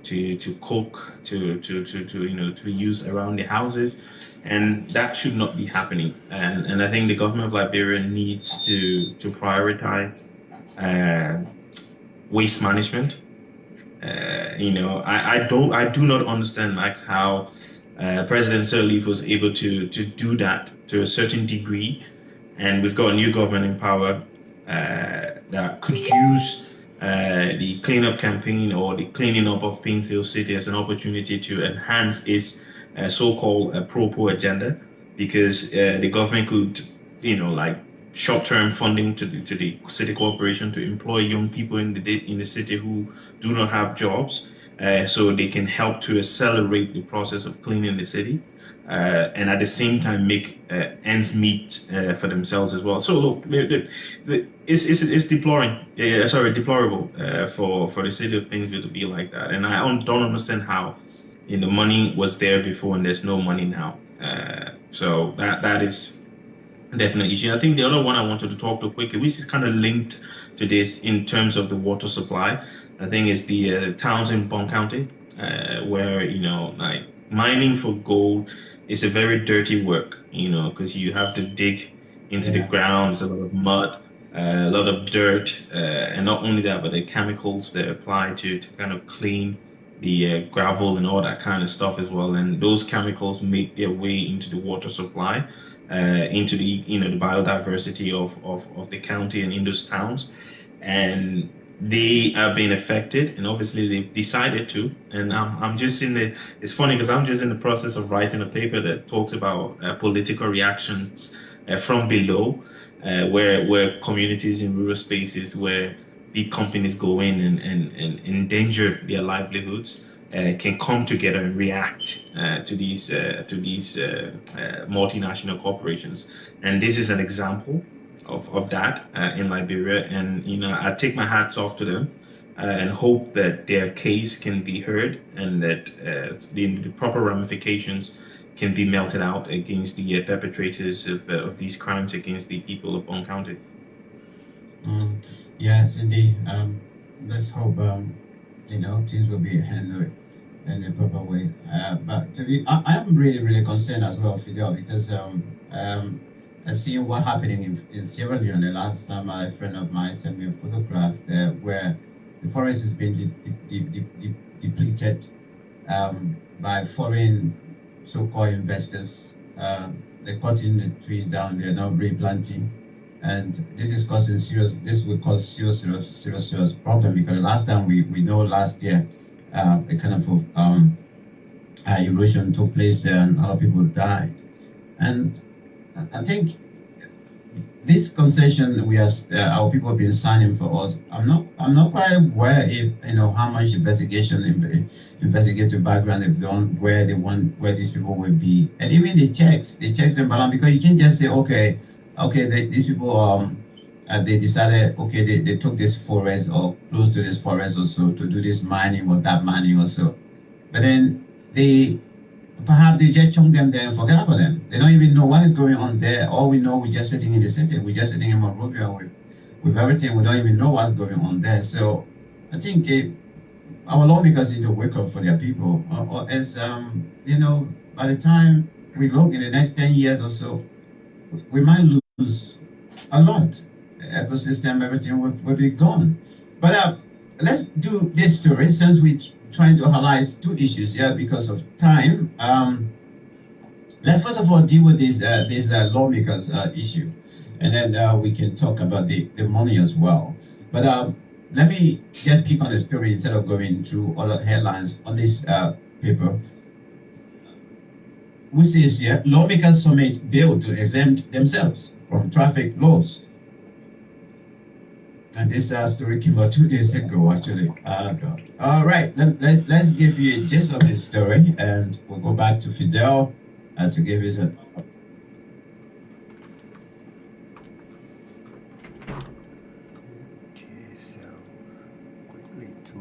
to cook, to use around the houses. And that should not be happening. And I think the government of Liberia needs to prioritize waste management. I do not understand, Max, how President Sirleaf was able to do that to a certain degree. And we've got a new government in power that could use the cleanup campaign or the cleaning up of Painesville City as an opportunity to enhance its so-called pro-poor agenda, because the government could, like short-term funding to the city corporation to employ young people in the city who do not have jobs, so they can help to accelerate the process of cleaning the city, and at the same time make ends meet for themselves as well. So look, it's deplorable for the city of Painesville to be like that, and I don't understand how. Money was there before and there's no money now. So that is definitely an issue. I think the other one I wanted to talk to quickly, which is kind of linked to this in terms of the water supply, I think is the towns in Bon County, where, like mining for gold is a very dirty work, because you have to dig into the ground. There's a lot of mud, a lot of dirt, and not only that, but the chemicals that apply to kind of clean the gravel and all that kind of stuff as well, and those chemicals make their way into the water supply, into the the biodiversity of the county and in those towns, and they are being affected, and obviously they've decided to. And I'm just it's funny because I'm just in the process of writing a paper that talks about political reactions from below, where communities in rural spaces where big companies go in and endanger their livelihoods can come together and react to these multinational corporations. And this is an example of that in Liberia. And I take my hats off to them and hope that their case can be heard, and that the proper ramifications can be melted out against the perpetrators of these crimes against the people of Bone County. Yes, indeed. Let's hope things will be handled in a proper way. But I am really concerned as well, Fidel, because I've seen what happening in Sierra Leone. The last time a friend of mine sent me a photograph there where the forest has been depleted by foreign so-called investors. They're cutting the trees down. They're not replanting. And this is causing this will cause serious problem, because the last time we know last year, a kind of erosion took place there and a lot of people died. And I think this concession our people have been signing for us. I'm not quite aware if how much investigative background they've done, where these people will be, and even the checks and balance, because you can't just say okay, these people they decided they took this forest or close to this forest or so to do this mining or that mining or so, but then perhaps they just chunk them there and forget about them. They don't even know what is going on there. All we know, we're just sitting in the city. We're just sitting in Monrovia with everything. We don't even know what's going on there. So I think our lawmakers need to wake up for their people. Or as by the time we look in the next 10 years or so, we might lose a lot. The ecosystem, everything will be gone. But let's do this story, since we're trying to highlight two issues here because of time. Let's first of all deal with this lawmakers issue, and then we can talk about the money as well. But let me just pick on the story instead of going through other headlines on this paper. Which says here, lawmakers submit bill to exempt themselves from traffic laws. And this story came out 2 days ago, actually. All right, let's give you a gist of this story, and we'll go back to Fidel to give us a. Okay, so quickly to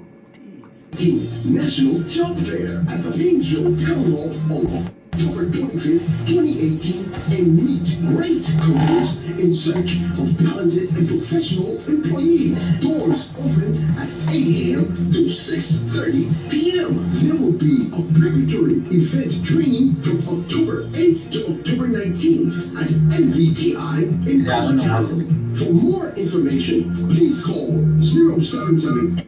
National Job Fair at the Angel Town Hall on October 25th, 2018, and meet great companies in search of talented and professional employees. Doors open at 8 a.m. to 6:30 p.m. There will be a preparatory event training from October 8th to October 19th at MVTI in Town. For more information, please call 077.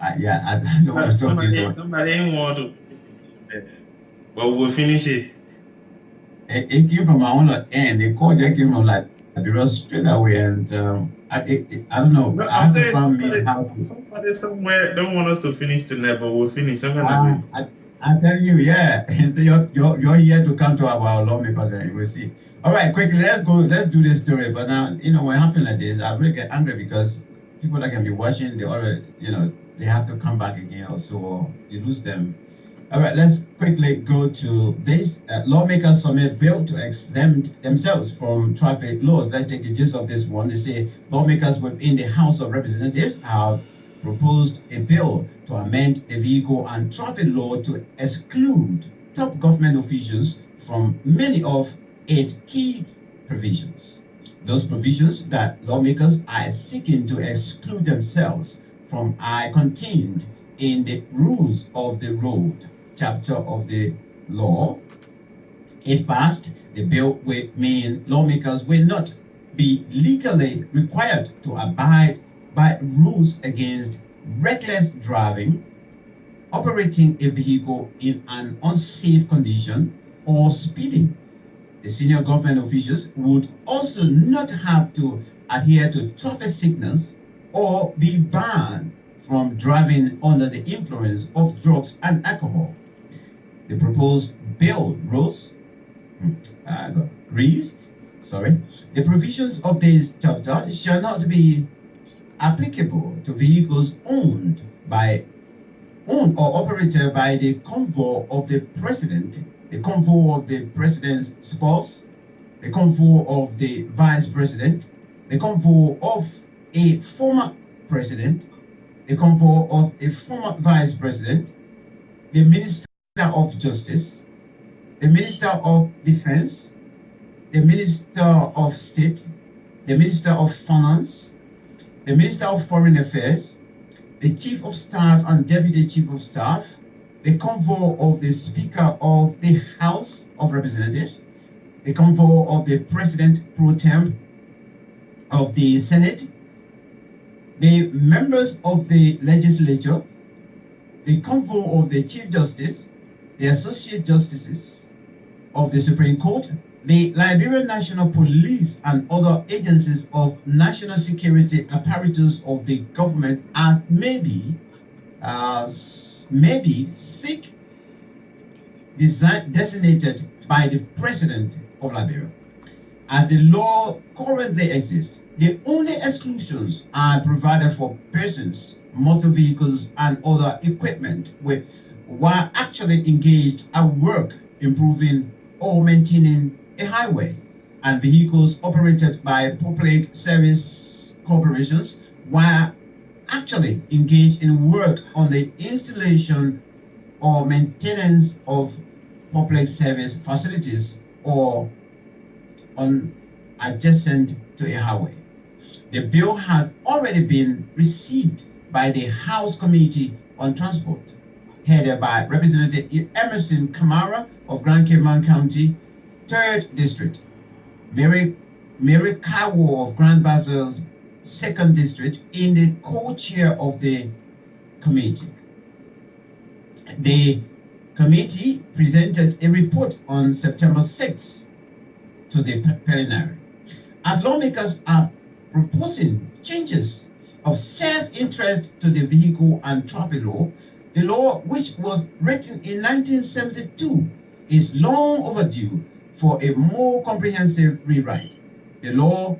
I don't want to talk this one. Somebody didn't want to. But we'll finish it. It came from our own end. The call just came from like straight away, and I don't know. No, I have to find me how to. Somebody somewhere don't want us to finish tonight, but we'll finish. I'm telling you, yeah. So you're here to come to our lawmakers, and you will see. All right, quickly, let's do this story. But now, when it happens like this, I really get angry because people that can be watching, they have to come back again also, or you lose them. All right, let's quickly go to this. Lawmakers submit bill to exempt themselves from traffic laws. Let's take the gist of this one. They say lawmakers within the House of Representatives have proposed a bill to amend the vehicle and traffic law to exclude top government officials from many of its key provisions. Those provisions that lawmakers are seeking to exclude themselves from are contained in the Rules of the Road chapter of the law. If passed, the bill will mean lawmakers will not be legally required to abide by rules against reckless driving, operating a vehicle in an unsafe condition, or speeding. The senior government officials would also not have to adhere to traffic signals or be banned from driving under the influence of drugs and alcohol. The proposed bill reads, the provisions of this chapter shall not be applicable to vehicles owned or operated by the convoy of the president, the convoy of the president's spouse, the convoy of the vice president, the convoy of a former president, the convoy of a former vice president, the Minister of Justice, the Minister of Defense, the Minister of State, the Minister of Finance, the Minister of Foreign Affairs, the Chief of Staff and Deputy Chief of Staff, the convoy of the Speaker of the House of Representatives, the convoy of the President pro tem of the Senate, the members of the legislature, the convoy of the Chief Justice, the Associate Justices of the Supreme Court, the Liberian National Police and other agencies of national security apparatus of the government as maybe sick designated by the President of Liberia. As the law currently exists, the only exclusions are provided for persons, motor vehicles, and other equipment while actually engaged at work improving or maintaining a highway, and vehicles operated by public service corporations while actually engaged in work on the installation or maintenance of public service facilities or on adjacent to a highway. The bill has already been received by the House Committee on Transport, headed by Representative Emerson Kamara of Grand Cayman County, 3rd District, Mary Kawo of Grand Basil's 2nd District in the co-chair of the committee. The committee presented a report on September 6th to the plenary. As lawmakers are proposing changes of self-interest to the vehicle and traffic law, the law, which was written in 1972, is long overdue for a more comprehensive rewrite. The law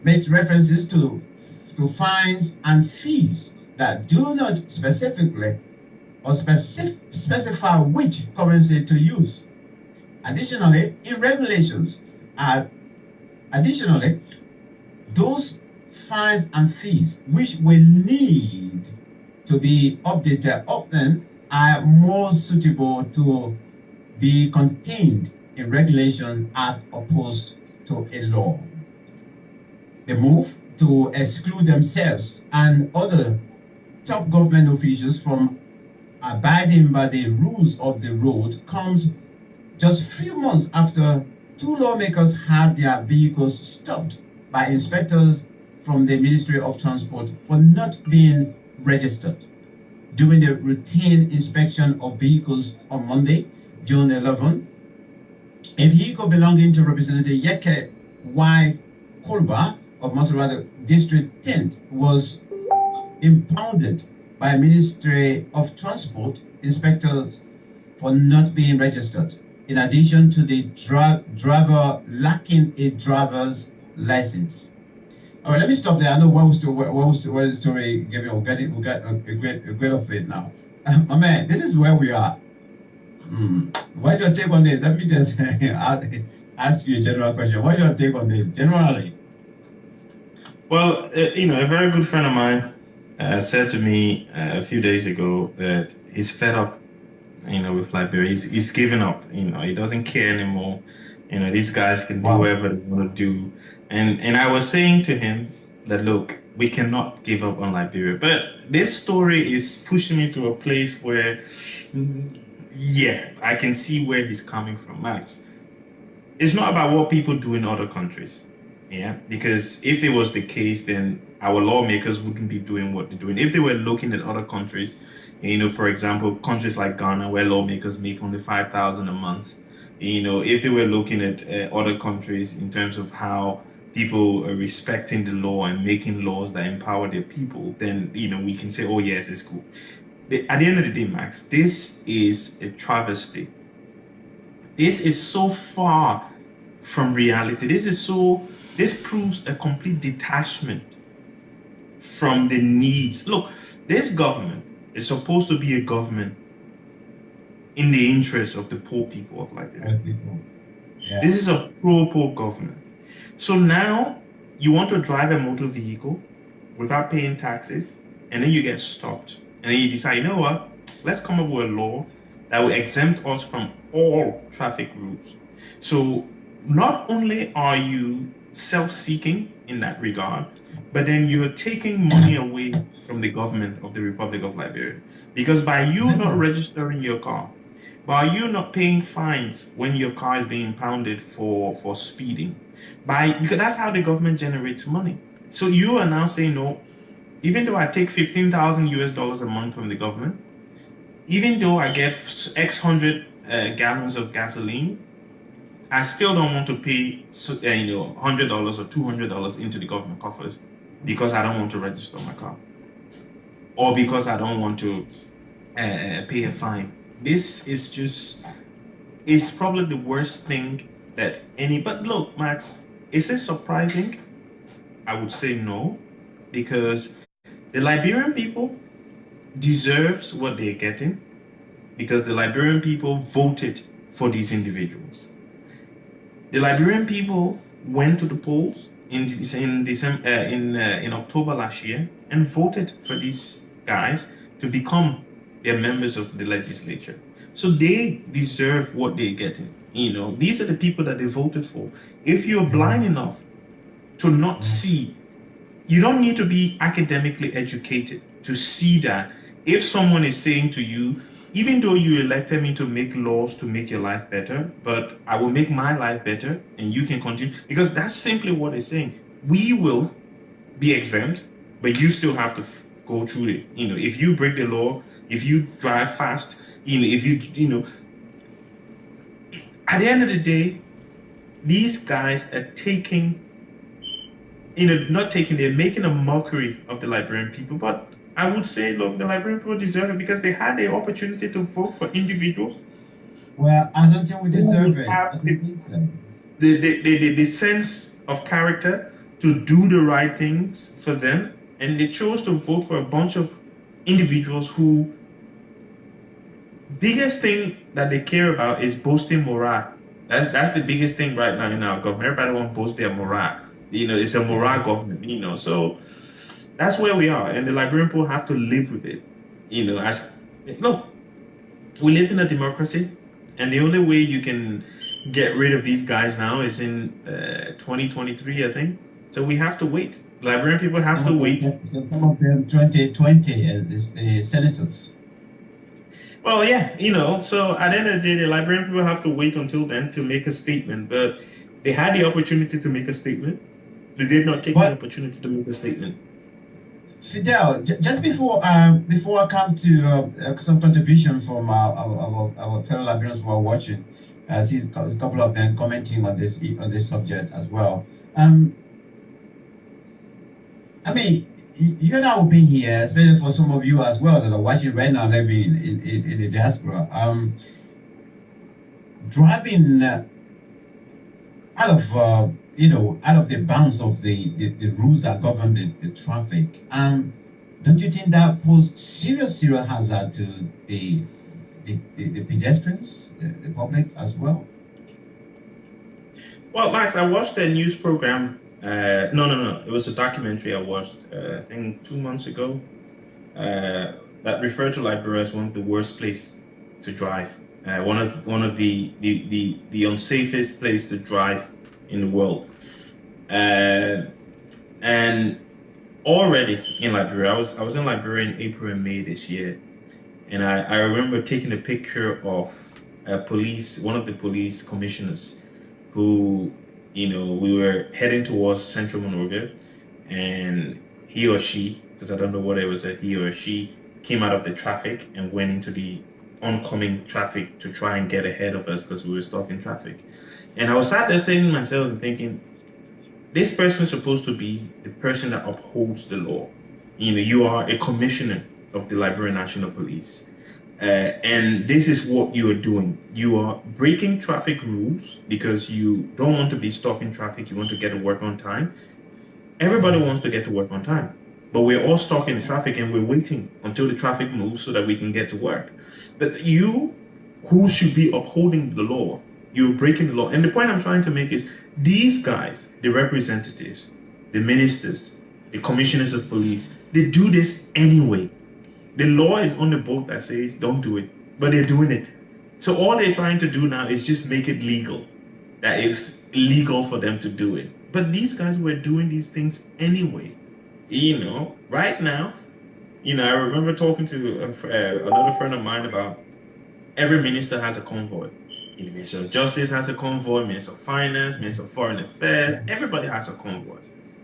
makes references to fines and fees that do not specifically or specify which currency to use. Additionally, in regulations, those fines and fees which will need to be updated often are more suitable to be contained in regulation as opposed to a law. The move to exclude themselves and other top government officials from abiding by the rules of the road comes just a few months after 2 lawmakers had their vehicles stopped by inspectors from the Ministry of Transport for not being registered. During the routine inspection of vehicles on Monday, June 11, a vehicle belonging to Representative Yeke Y. Kolba of Maserati District 10 was impounded by Ministry of Transport inspectors for not being registered, in addition to the driver lacking a driver's license. All right, let me stop there. I know what the story gave me. We'll get a great of it now. My man, this is where we are. What's your take on this? Let me just ask you a general question. What's your take on this, generally? Well, a very good friend of mine said to me a few days ago that he's fed up, with Liberia. He's given up. He doesn't care anymore. These guys can do whatever they want to do. And I was saying to him that, look, we cannot give up on Liberia. But this story is pushing me to a place where, I can see where he's coming from, Max. It's not about what people do in other countries. Yeah, because if it was the case, then our lawmakers wouldn't be doing what they're doing. If they were looking at other countries, for example, countries like Ghana, where lawmakers make only $5,000 a month, if they were looking at other countries in terms of how people are respecting the law and making laws that empower their people, then, we can say, oh, yes, it's cool. But at the end of the day, Max, this is a travesty. This is so far from reality. This proves a complete detachment from the needs. Look, this government is supposed to be a government in the interest of the poor people of Liberia. Yeah. This is a pro-poor government. So now you want to drive a motor vehicle without paying taxes, and then you get stopped, and then you decide, you know what, let's come up with a law that will exempt us from all traffic rules. So not only are you self-seeking in that regard, but then you're taking money away from the government of the Republic of Liberia. Because by you not registering your car, by you not paying fines when your car is being impounded for speeding, because that's how the government generates money. So you are now saying, no, even though I take 15,000 US dollars a month from the government, even though I get X hundred gallons of gasoline, I still don't want to pay $100 or $200 into the government coffers because I don't want to register my car, or because I don't want to pay a fine. This is just, it's probably the worst thing that any, but look, Max, is it surprising? I would say no, because the Liberian people deserves what they're getting, because the Liberian people voted for these individuals. The Liberian people went to the polls in October last year and voted for these guys to become their members of the legislature. So they deserve what they're getting. These are the people that they voted for. If you're blind enough to not see, you don't need to be academically educated to see that if someone is saying to you, even though you elected me to make laws to make your life better, but I will make my life better and you can continue, because that's simply what they're saying. We will be exempt, but you still have to go through it. If you break the law, if you drive fast, if you at the end of the day, these guys are taking, they're making a mockery of the Liberian people. But I would say, look, the Liberian people deserve it because they had the opportunity to vote for individuals. Well, I don't think we deserve it. I don't think so. The sense of character to do the right things for them, and they chose to vote for a bunch of individuals who biggest thing that they care about is boasting morale. That's the biggest thing right now in our government. Everybody wants to boast their morale. It's a morale government. So that's where we are, and the Liberian people have to live with it. Look, we live in a democracy, and the only way you can get rid of these guys now is in 2023, I think. So we have to wait. Liberian people have to wait. So some of them 2020 is the senators. Well, yeah, so at the end of the day, the Liberian people have to wait until then to make a statement. But they had the opportunity to make a statement. They did not take the opportunity to make a statement. Fidel, just before I come to some contribution from our fellow Liberians who are watching, I see a couple of them commenting on this subject as well. I mean, you and I have been here, especially for some of you as well that are watching right now, living in the diaspora. Driving out of the bounds of the rules that govern the traffic. Don't you think that poses serious hazard to the pedestrians, the public as well? Well, Max, I watched a news program. No. It was a documentary I watched, I think 2 months ago, that referred to Liberia as one of the worst places to drive. One of the unsafest place to drive in the world. And already in Liberia, I was in Liberia in April and May this year, and I remember taking a picture of one of the police commissioners, who, we were heading towards Central Monrovia, and he or she, because I don't know whether it was a he or a she, came out of the traffic and went into the oncoming traffic to try and get ahead of us because we were stuck in traffic. And I was sat there saying to myself and thinking, this person is supposed to be the person that upholds the law. You are a commissioner of the Liberian National Police. And this is what you are doing. You are breaking traffic rules because you don't want to be stuck in traffic. You want to get to work on time. Everybody wants to get to work on time, but we're all stuck in the traffic and we're waiting until the traffic moves so that we can get to work. But you, who should be upholding the law, you're breaking the law. And the point I'm trying to make is these guys, the representatives, the ministers, the commissioners of police. They do this anyway. The law is on the book that says don't do it, but they're doing it. So all they're trying to do now is just make it legal. That it's legal for them to do it. But these guys were doing these things anyway. You know, right now, you know, I remember talking to another friend of mine about every minister has a convoy. You know, Minister of Justice has a convoy, Minister of Finance, Minister of Foreign Affairs, everybody has a convoy.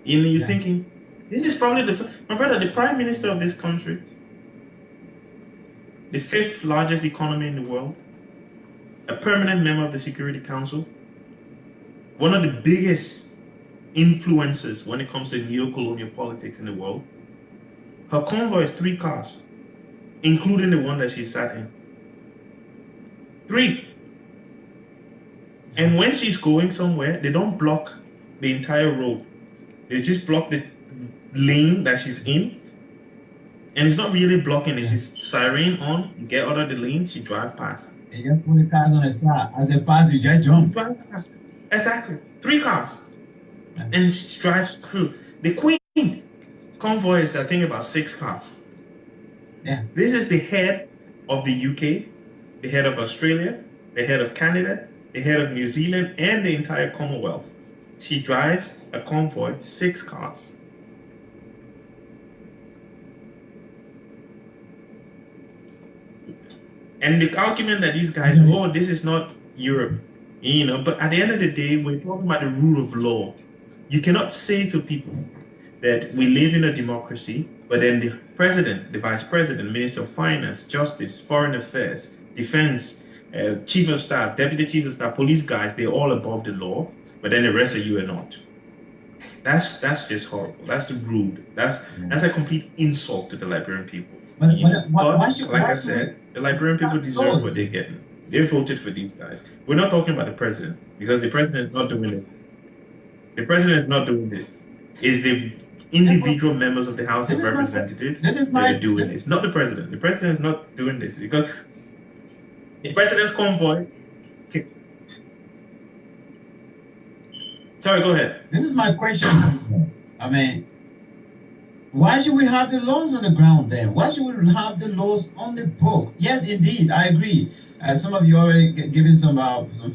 You know, you're thinking, this is probably my brother, the Prime Minister of this country, the 5th largest economy in the world, a permanent member of the Security Council, one of the biggest influencers when it comes to neo-colonial politics in the world. Her convoy is 3 cars, including the one that she sat in. 3. And when she's going somewhere, they don't block the entire road. They just block the lane that she's in. And it's not really blocking it. She's siren on, you get out of the lane, she drives past. They just put the cars on the side. As they pass, you just jump. Exactly. 3 cars. And she drives through. The Queen convoy is, I think, about 6 cars. Yeah. This is the head of the UK, the head of Australia, the head of Canada, the head of New Zealand, and the entire Commonwealth. She drives a convoy, 6 cars. And the argument that these guys, oh, this is not Europe, you know, but at the end of the day, we're talking about the rule of law. You cannot say to people that we live in a democracy, but then the president, the vice president, minister of finance, justice, foreign affairs, defense, chief of staff, deputy chief of staff, police guys, they're all above the law, but then the rest of you are not. That's just horrible. That's rude. That's a complete insult to the Liberian people. But like I said, the Liberian people deserve what they're getting. They voted for these guys. We're not talking about the president, because the president is not doing it. The president is not doing this. It's the individual members of the House of Representatives that are doing this, not the president. The president is not doing this because the president's convoy. Sorry, go ahead. This is my question. I mean, why should we have the laws on the ground then? Why should we have the laws on the book? Yes, indeed, I agree. Some of you already given some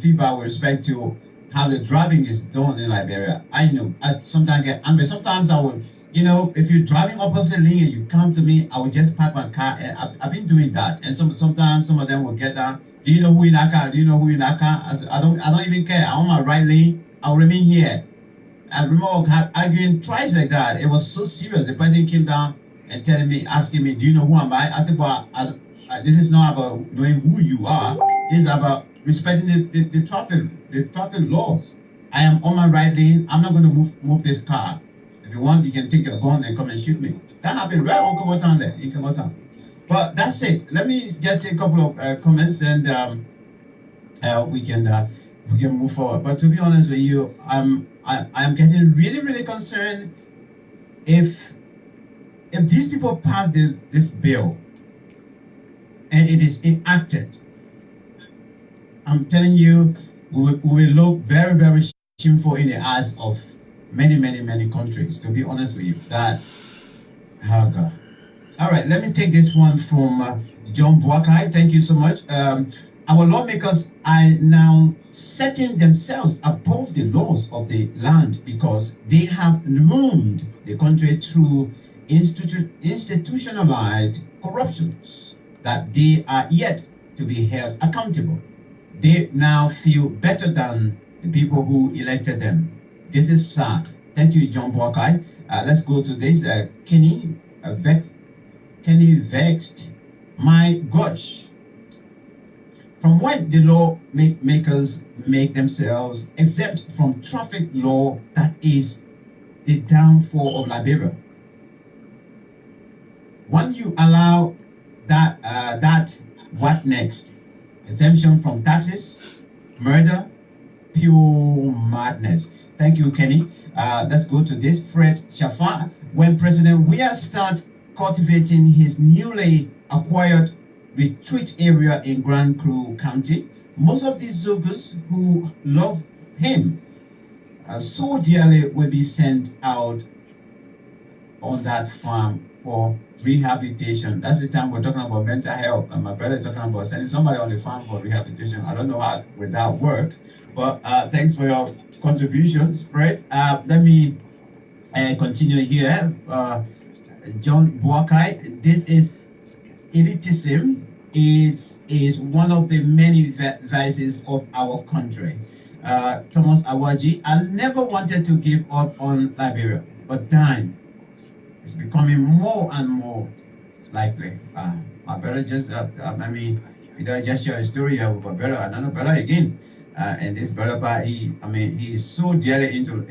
feedback with respect to how the driving is done in Liberia. I know I sometimes get angry. Sometimes I will, you know, if you're driving opposite lane and you come to me, I will just park my car. And I've been doing that. And sometimes some of them will get down. Do you know who in that car? Do you know who in that car? I don't even care. I'm on my right lane. I will remain here. I remember arguing twice like that. It was so serious. The person came down and asking me, do you know who am I? I said, well, this is not about knowing who you are. This is about respecting the traffic laws. I am on my right lane. I'm not going to move this car. If you want, you can take your gun and come and shoot me. That happened right on Komotan there, in Komotan. But that's it. Let me just take a couple of comments and we can move forward. But to be honest with you, I'm getting really, really concerned if these people pass this bill and it is enacted. I'm telling you, we will look very, very shameful in the eyes of many, many, many countries. To be honest with you, that, oh God. All right, let me take this one from John Buakai. Thank you so much. Our lawmakers are now setting themselves above the laws of the land because they have ruined the country through institutionalized corruptions that they are yet to be held accountable. They now feel better than the people who elected them. This is sad. Thank you, John Buakai. Let's go to this. Kenny vexed. My gosh. From when the lawmakers make themselves exempt from traffic law, that is the downfall of Liberia. When you allow that, what next? Exemption from taxes, murder, pure madness. Thank you, Kenny. Let's go to this. Fred Shafar. When President Weah started cultivating his newly acquired retreat area in Grand Cru County, most of these Zogus who love him so dearly will be sent out on that farm for rehabilitation. That's the time we're talking about mental health, and my brother talking about sending somebody on the farm for rehabilitation. I don't know how would that work, but thanks for your contributions, Fred. Let me continue here. John Buakai, this is elitism is one of the many vices of our country. Thomas Awaji, I never wanted to give up on Liberia, but damn, it's becoming more and more likely. My brother just, Fidel just shared a story of a brother, another brother again. And this brother, he's so dearly into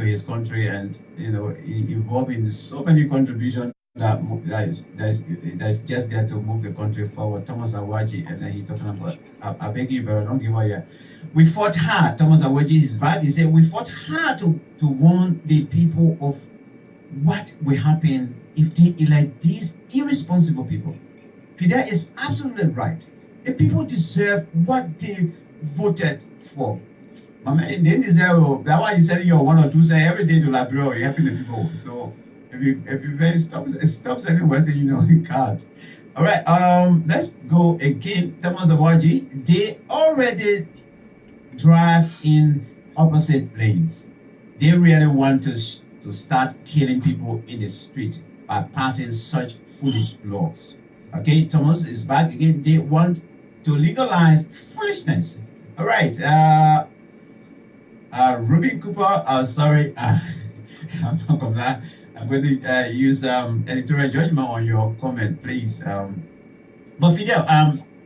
his country, and he involved in so many contributions that's just there to move the country forward. Thomas Awaji, and then he's talking about, I beg you, brother, don't give up yet. We fought hard. Thomas Awaji is back. He said we fought hard to warn the people of what will happen if they elect these irresponsible people. Fidel is absolutely right. The people deserve what they voted for. They deserve that one. You said you're one or two say every day to Liberia, you're helping the people. So if you stop sending Western Union, you can't. All right, let's go again. Thomas Awaji, they already drive in opposite lanes. They really want to start killing people in the street by passing such foolish laws. Okay, Thomas is back again. They want to legalize foolishness. All right, Ruben Cooper, sorry, I'm not gonna, I'm going to use editorial judgment on your comment, please. But Fidel,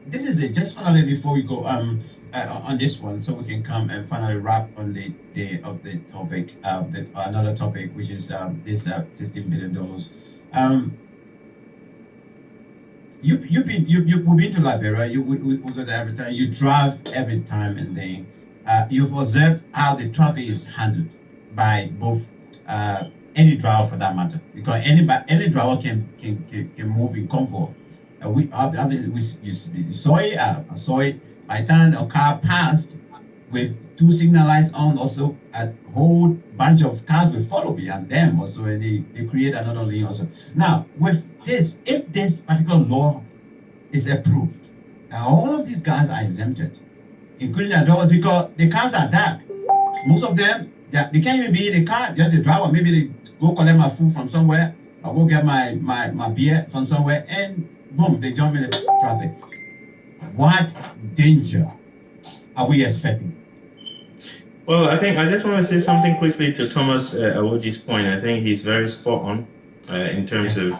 this is it. Just finally before we go on this one, so we can come and finally wrap on the topic, another topic, which is this $16 billion. You've been to Liberia. We go there every time. You drive every time, and then you've observed how the traffic is handled by both any driver for that matter, because any driver can move in comfort. We saw it. I saw it. By the time a car passed with 2 signal lights on, also a whole bunch of cars will follow behind them also, and they create another lane also. Now with this, if this particular law is approved, all of these guys are exempted, including the drivers, because the cars are dark. Most of them, they can't even be in the car, just the driver. Maybe they go collect my food from somewhere, or go get my beer from somewhere, and boom, they jump in the traffic. What danger are we expecting? Well, I think I just want to say something quickly to Thomas Awaji's point. I think he's very spot on in terms of,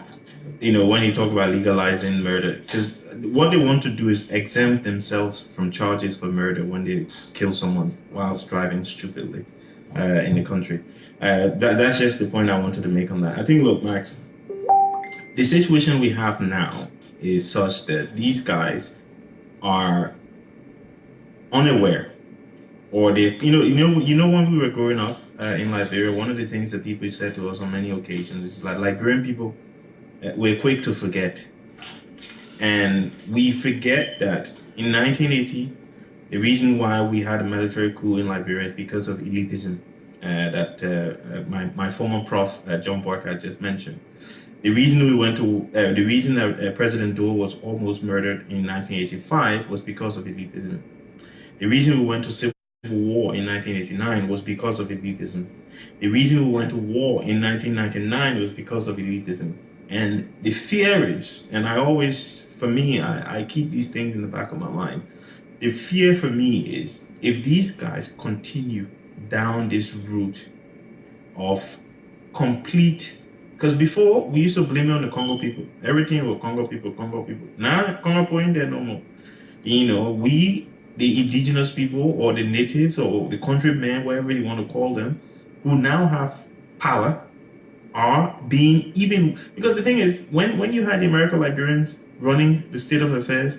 when you talk about legalizing murder, because what they want to do is exempt themselves from charges for murder when they kill someone whilst driving stupidly in the country. That's just the point I wanted to make on that. I think, look, Max, the situation we have now is such that these guys are unaware, or they, when we were growing up in Liberia, one of the things that people said to us on many occasions is like Liberian people, we're quick to forget, and we forget that in 1980, the reason why we had a military coup in Liberia is because of elitism that my former prof John Barker just mentioned. The reason we went to, the reason that President Dole was almost murdered in 1985 was because of elitism. The reason we went to civil war in 1989 was because of elitism. The reason we went to war in 1999 was because of elitism. And the fear is, and I always, for me, I keep these things in the back of my mind. The fear for me is if these guys continue down this route of complete. Because before, we used to blame it on the Congo people. Everything was Congo people. Now, Congo people ain't there no more. We, the indigenous people, or the natives, or the countrymen, whatever you want to call them, who now have power, are being even... Because the thing is, when you had the American Liberians running the state of affairs,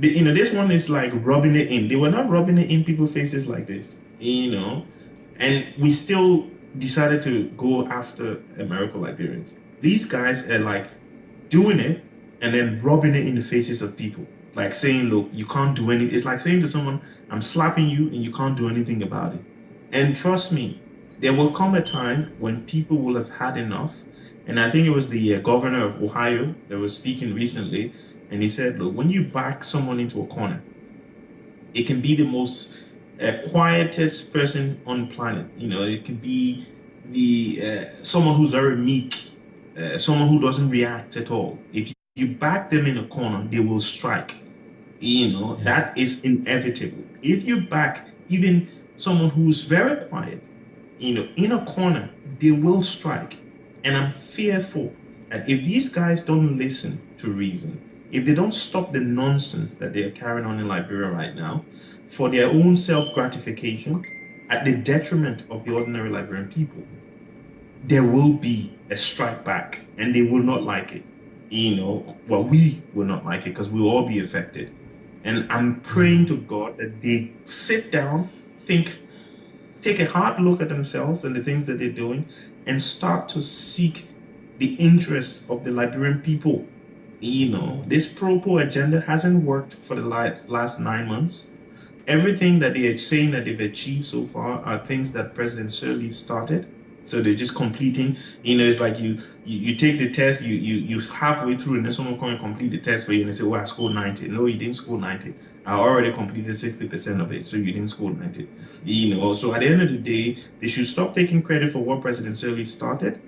this one is like rubbing it in. They were not rubbing it in people's faces like this, and we still decided to go after American Liberians. These guys are like doing it and then rubbing it in the faces of people, like saying, look, you can't do anything. It's like saying to someone, I'm slapping you and you can't do anything about it. And trust me, there will come a time when people will have had enough And I think it was the governor of Ohio that was speaking recently, and he said, look, when you back someone into a corner, it can be the most quietest person on the planet. It can be the someone who's very meek, someone who doesn't react at all. If you back them in a corner, they will strike. That is inevitable. If you back even someone who's very quiet, in a corner, they will strike. And I'm fearful that if these guys don't listen to reason, if they don't stop the nonsense that they are carrying on in Liberia right now for their own self-gratification at the detriment of the ordinary Liberian people, there will be a strike back, and they will not like it. Well, we will not like it because we will all be affected. And I'm praying to God that they sit down, take a hard look at themselves and the things that they're doing, and start to seek the interests of the Liberian people. This pro-poor agenda hasn't worked for the last 9 months. Everything that they are saying that they've achieved so far are things that President C.T started. So they're just completing. It's like you take the test, you halfway through, and then someone come and complete the test for you, and they say, "Oh, I scored 90." No, you didn't score 90. I already completed 60% of it, so you didn't score 90. So at the end of the day, they should stop taking credit for what President C.T started.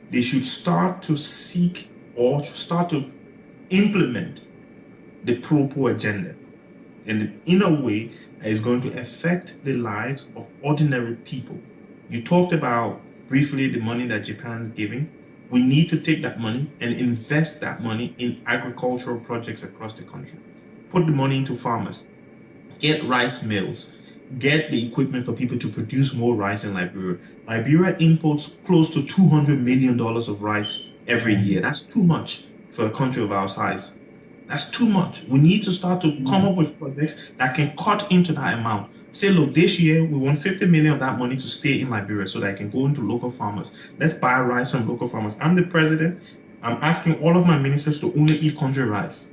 They should start to seek or start to implement the pro-poor agenda, and in a way that is going to affect the lives of ordinary people. You talked about briefly the money that Japan's giving. We need to take that money and invest that money in agricultural projects across the country. Put the money into farmers. Get rice mills. Get the equipment for people to produce more rice in Liberia. Liberia imports close to $200 million of rice every year. That's too much for a country of our size. That's too much. We need to start to come up with projects that can cut into that amount. Say, look, this year we want 50 million of that money to stay in Liberia so that I can go into local farmers. Let's buy rice from local farmers. I'm the president. I'm asking all of my ministers to only eat country rice.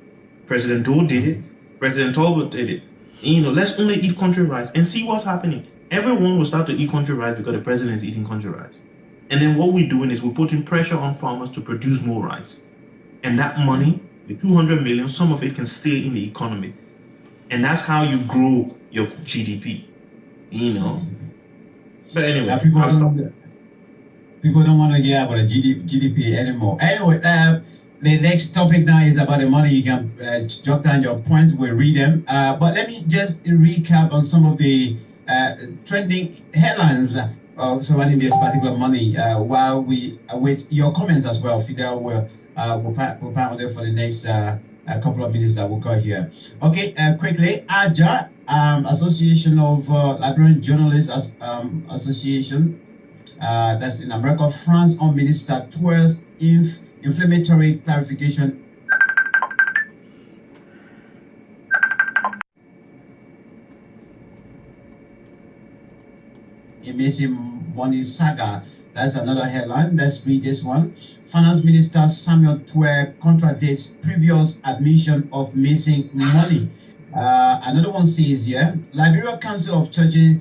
President Doe did it. President Talbot did it. Let's only eat country rice and see what's happening. Everyone will start to eat country rice because the president is eating country rice. And then what we're doing is we're putting pressure on farmers to produce more rice. And that money, the 200 million, some of it can stay in the economy. And that's how you grow your GDP, But anyway, people don't want to hear about the GDP anymore. Anyway, the next topic now is about the money. You can jot down your points, we'll read them. But let me just recap on some of the trending headlines surrounding this particular money while we await your comments as well. Fidel will pound there for the next couple of minutes that we'll call here. Okay, quickly, AJA, Association of Liberian Journalists Association, that's in America, France on Minister towards inflammatory clarification. Amazing money saga. That's another headline. Let's read this one. Finance Minister Samuel Twer contradicts previous admission of missing money. Another one says here, Liberia Council of Churches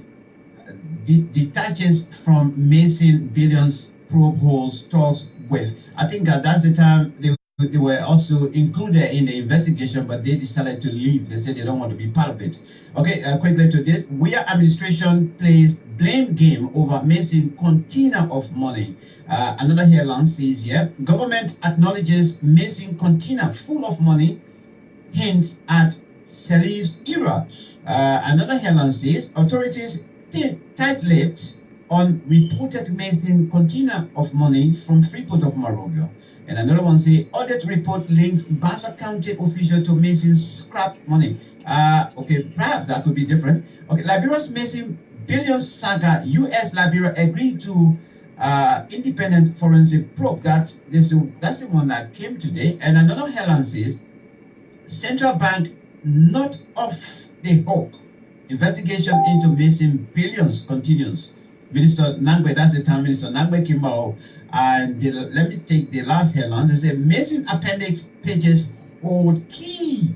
detaches from missing billions probe holes talks with. I think that's the time they were also included in the investigation, but they decided to leave. They said they don't want to be part of it. Okay, quickly to this. Where administration plays blame game over missing container of money. Another headline says here, government acknowledges missing container full of money, hints at Salif's era. Another headline says, authorities tight-lipped on reported missing container of money from Freeport of Monrovia. And another one says, audit report links Bassa County official to missing scrap money. Okay, perhaps that could be different. Okay, Liberia's missing billions saga. U.S. Liberia agreed to independent forensic probe. That's the one that came today. And another headline says, central bank not off the hook. Investigation into missing billions continues. Minister Nangwe, that's the time Minister Nangwe came out. And let me take the last headline. They say missing appendix pages hold key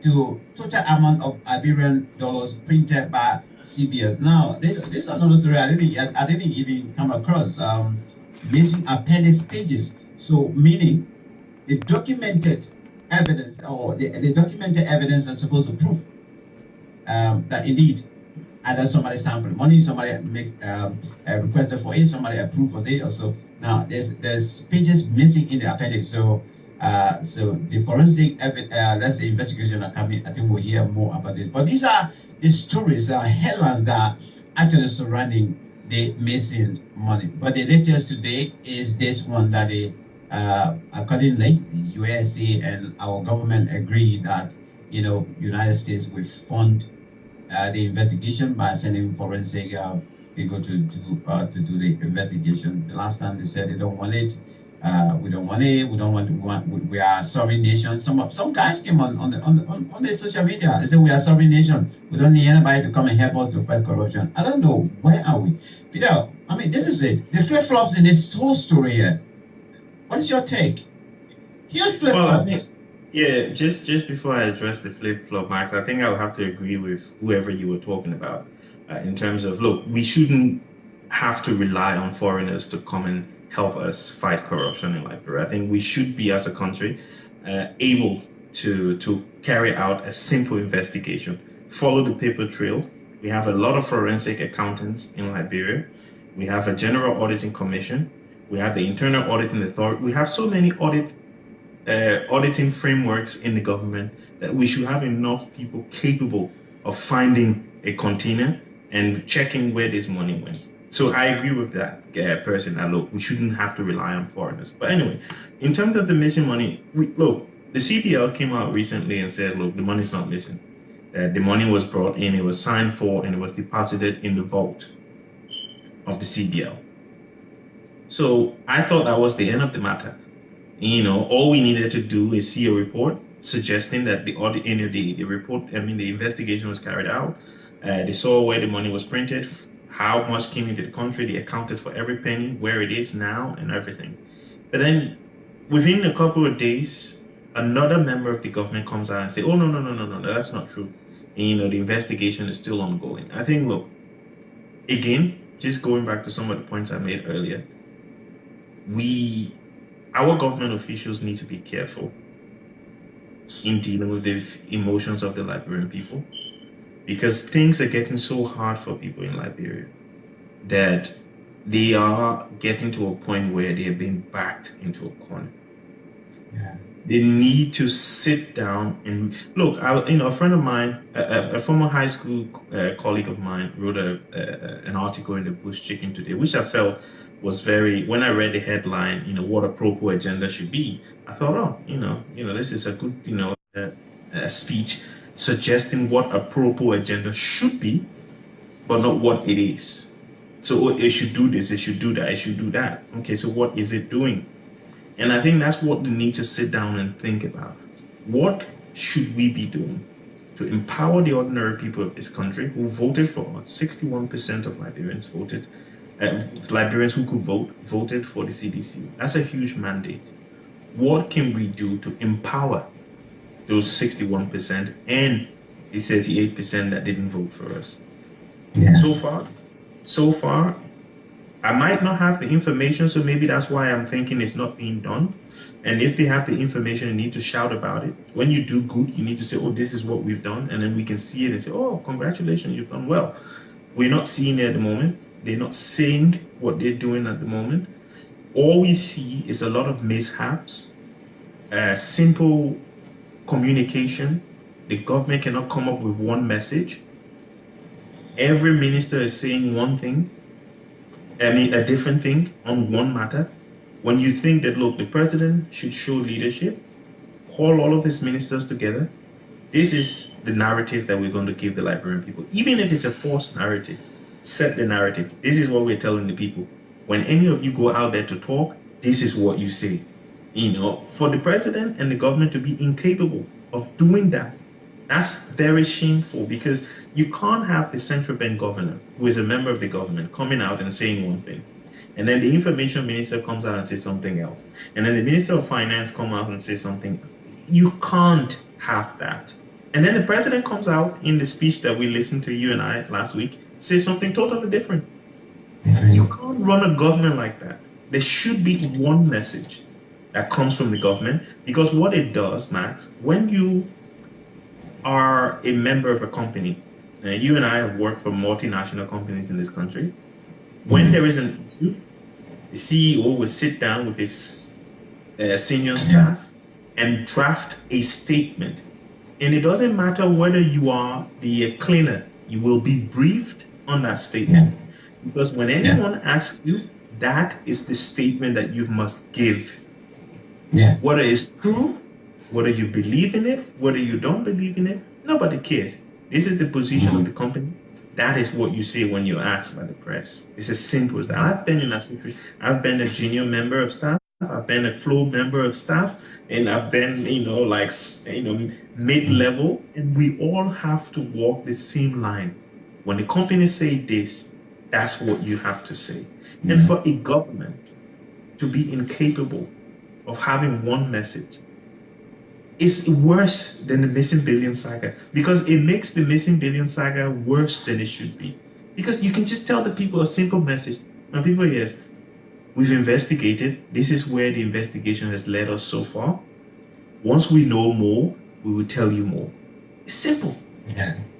to total amount of Liberian dollars printed by CBS. Now, this is another story I didn't even come across. missing appendix pages. So meaning the documented evidence or the documented evidence that's supposed to prove that indeed either somebody sampled money, somebody make requested for it, somebody approved for it, or so. Now there's pages missing in the appendix. So so the forensic that's the investigation are coming. I think we'll hear more about this. But these are the stories, headlines that are actually surrounding the missing money. But the latest today is this one that the accordingly, the USA and our government agree that United States will fund the investigation by sending forensic people to do the investigation. The last time they said they don't want it. We don't want it. We are a sovereign nation. Some guys came on the social media. They said we are a sovereign nation. We don't need anybody to come and help us to fight corruption. I don't know. Where are we, Fidel? I mean, this is it. The flip flops in this whole story here. What is your take? Huge flip flops. Yeah, just before I address the flip flop, Max, I think I'll have to agree with whoever you were talking about in terms of, look, we shouldn't have to rely on foreigners to come and help us fight corruption in Liberia. I think we should be, as a country, able to carry out a simple investigation, follow the paper trail. We have a lot of forensic accountants in Liberia. We have a general auditing commission. We have the internal auditing authority. We have so many auditing frameworks in the government that we should have enough people capable of finding a container and checking where this money went. So I agree with that person that, look, we shouldn't have to rely on foreigners. But anyway, in terms of the missing money, look, the CBL came out recently and said, look, the money's not missing. The money was brought in, it was signed for, and it was deposited in the vault of the CBL. So I thought that was the end of the matter. All we needed to do is see a report suggesting that the investigation was carried out. They saw where the money was printed, how much came into the country. They accounted for every penny, where it is now, and everything. But then, within a couple of days, another member of the government comes out and says, "Oh no, that's not true." And, the investigation is still ongoing. I think, look, again, just going back to some of the points I made earlier, our government officials need to be careful in dealing with the emotions of the Liberian people, because things are getting so hard for people in Liberia that they are getting to a point where they are being backed into a corner. Yeah. They need to sit down and look. A friend of mine, a former high school colleague of mine, wrote an article in the Bush Chicken today, which I felt was very. When I read the headline, what a pro-poor agenda should be, I thought, this is a good, a speech suggesting what a pro-poor agenda should be, but not what it is. So it should do this, it should do that, it should do that. Okay, so what is it doing? And I think that's what we need to sit down and think about. What should we be doing to empower the ordinary people of this country who voted for us? 61% of Liberians voted. Liberians who could vote voted for the CDC. That's a huge mandate. What can we do to empower those 61% and the 38% that didn't vote for us? Yeah. So far, I might not have the information, so maybe that's why I'm thinking it's not being done. And if they have the information, you need to shout about it. When you do good, you need to say, oh, this is what we've done. And then we can see it and say, oh, congratulations, you've done well. We're not seeing it at the moment. They're not saying what they're doing at the moment. All we see is a lot of mishaps, simple communication. The government cannot come up with one message. Every minister is saying one thing. A different thing on one matter. When you think that, look, the president should show leadership, call all of his ministers together. This is the narrative that we're going to give the Liberian people. Even if it's a false narrative, set the narrative. This is what we're telling the people. When any of you go out there to talk, this is what you say. For the president and the government to be incapable of doing that, that's very shameful, because you can't have the central bank governor, who is a member of the government, coming out and saying one thing, and then the information minister comes out and says something else, and then the minister of finance comes out and says something. You can't have that. And then the president comes out in the speech that we listened to, you and I, last week, says something totally different. You can't run a government like that. there should be one message that comes from the government, because what it does, Max, when you are a member of a company, you and I have worked for multinational companies in this country, when there is an issue, the CEO will sit down with his senior staff and draft a statement. And it doesn't matter whether you are the cleaner, you will be briefed on that statement. Because when anyone asks you, that is the statement that you must give. Whether it's true, whether you believe in it, whether you don't believe in it, nobody cares. This is the position of the company. That is what you say when you're asked by the press. It's as simple as that. I've been in that situation. I've been a junior member of staff. I've been a floor member of staff, and I've been, mid-level, and we all have to walk the same line. When the company say this, that's what you have to say. And for a government to be incapable of having one message is worse than the missing billion saga, because it makes the missing billion saga worse than it should be. Because you can just tell the people a simple message. And people, yes, we've investigated. This is where the investigation has led us so far. Once we know more, we will tell you more. It's simple.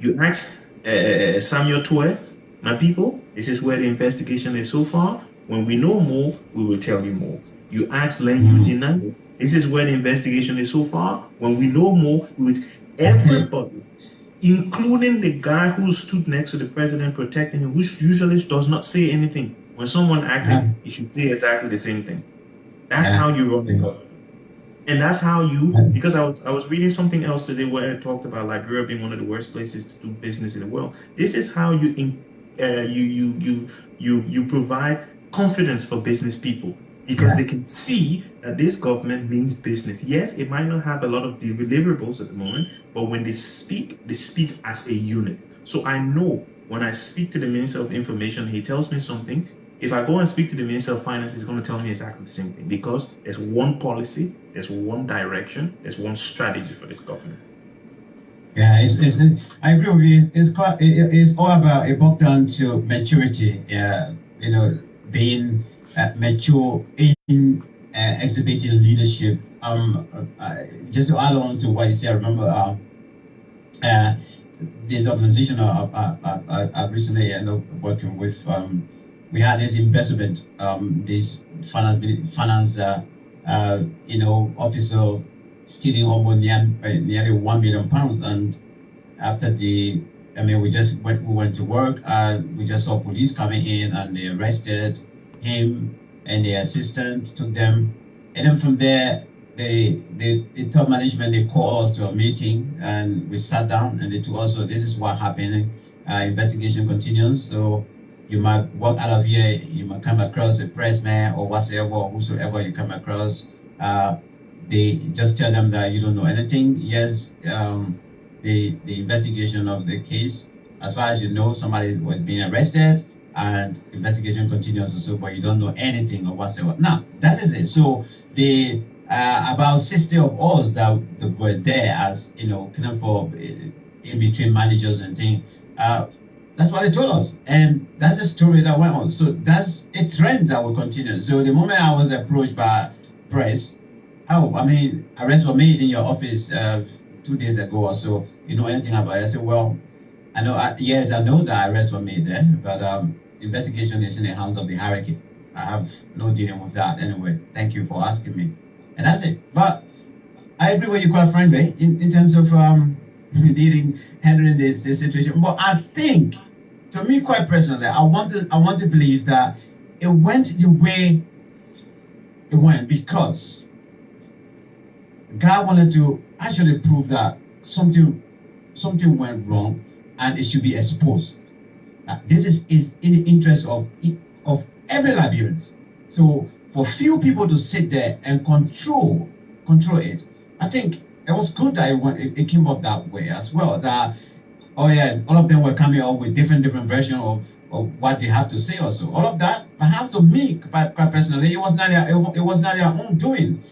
You ask Samuel Toy, my people, this is where the investigation is so far. When we know more, we will tell you more. You ask Len Eugene, this is where the investigation is so far. When we know more, we will. Everybody, including the guy who stood next to the president protecting him, which usually does not say anything. When someone asks him, he should say exactly the same thing. That's how you run the government. And that's how you, because I was reading something else today where it talked about Liberia being one of the worst places to do business in the world. This is how you provide confidence for business people, because they can see that this government means business. Yes, it might not have a lot of deliverables at the moment, but when they speak as a unit. So I know when I speak to the Minister of Information, he tells me something. If I go and speak to the Minister of Finance, he's going to tell me exactly the same thing, because there's one policy, there's one direction, there's one strategy for this government. I agree with you. It's all about, it boils down to maturity. Being mature in exhibiting leadership. Just to add on to what you said, I remember this organization I recently ended up working with. We had this investment, this finance officer stealing almost nearly £1 million, and after we went to work, we just saw police coming in, and they arrested him and the assistant, took them, and then from there the top management, they called us to a meeting, and we sat down, and they told us, so this is what happened. Investigation continues, so you might walk out of here, you might come across a pressman or whatsoever, or whosoever you come across. They just tell them that you don't know anything. Yes, the investigation of the case, as far as you know, somebody was being arrested, and investigation continues, so but you don't know anything or whatsoever. Now, that is it. So the about 60 of us that were there as kind of for in between managers and things. That's what they told us, and that's a story that went on. So that's a trend that will continue. So the moment I was approached by press, arrests were made in your office 2 days ago or so. You know anything about it? I said, well, I know. Yes, I know that arrests were made there, but investigation is in the hands of the hierarchy. I have no dealing with that anyway. Thank you for asking me, and that's it. But I agree with you quite frankly in terms of handling this situation. But I think, to me, quite personally, I want to believe that it went the way it went because God wanted to actually prove that something went wrong and it should be exposed. This is in the interest of every Liberian. So for few people to sit there and control it, I think it was good that it came up that way as well. That all of them were coming up with different versions of what they have to say also. All of that, I have to make quite personally, it was not their own doing.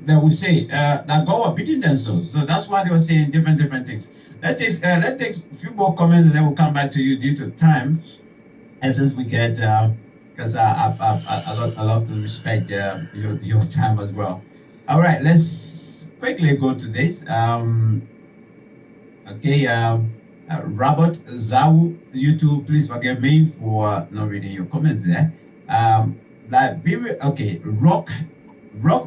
They would say that God was beating them so that's why they were saying different things. Let's take a few more comments, and then we'll come back to you due to time, and since we get because I love to respect your time as well. All right, let's quickly go to this. Okay, Robert Zau, you two, please forgive me for not reading your comments there. Liberia, okay, Rock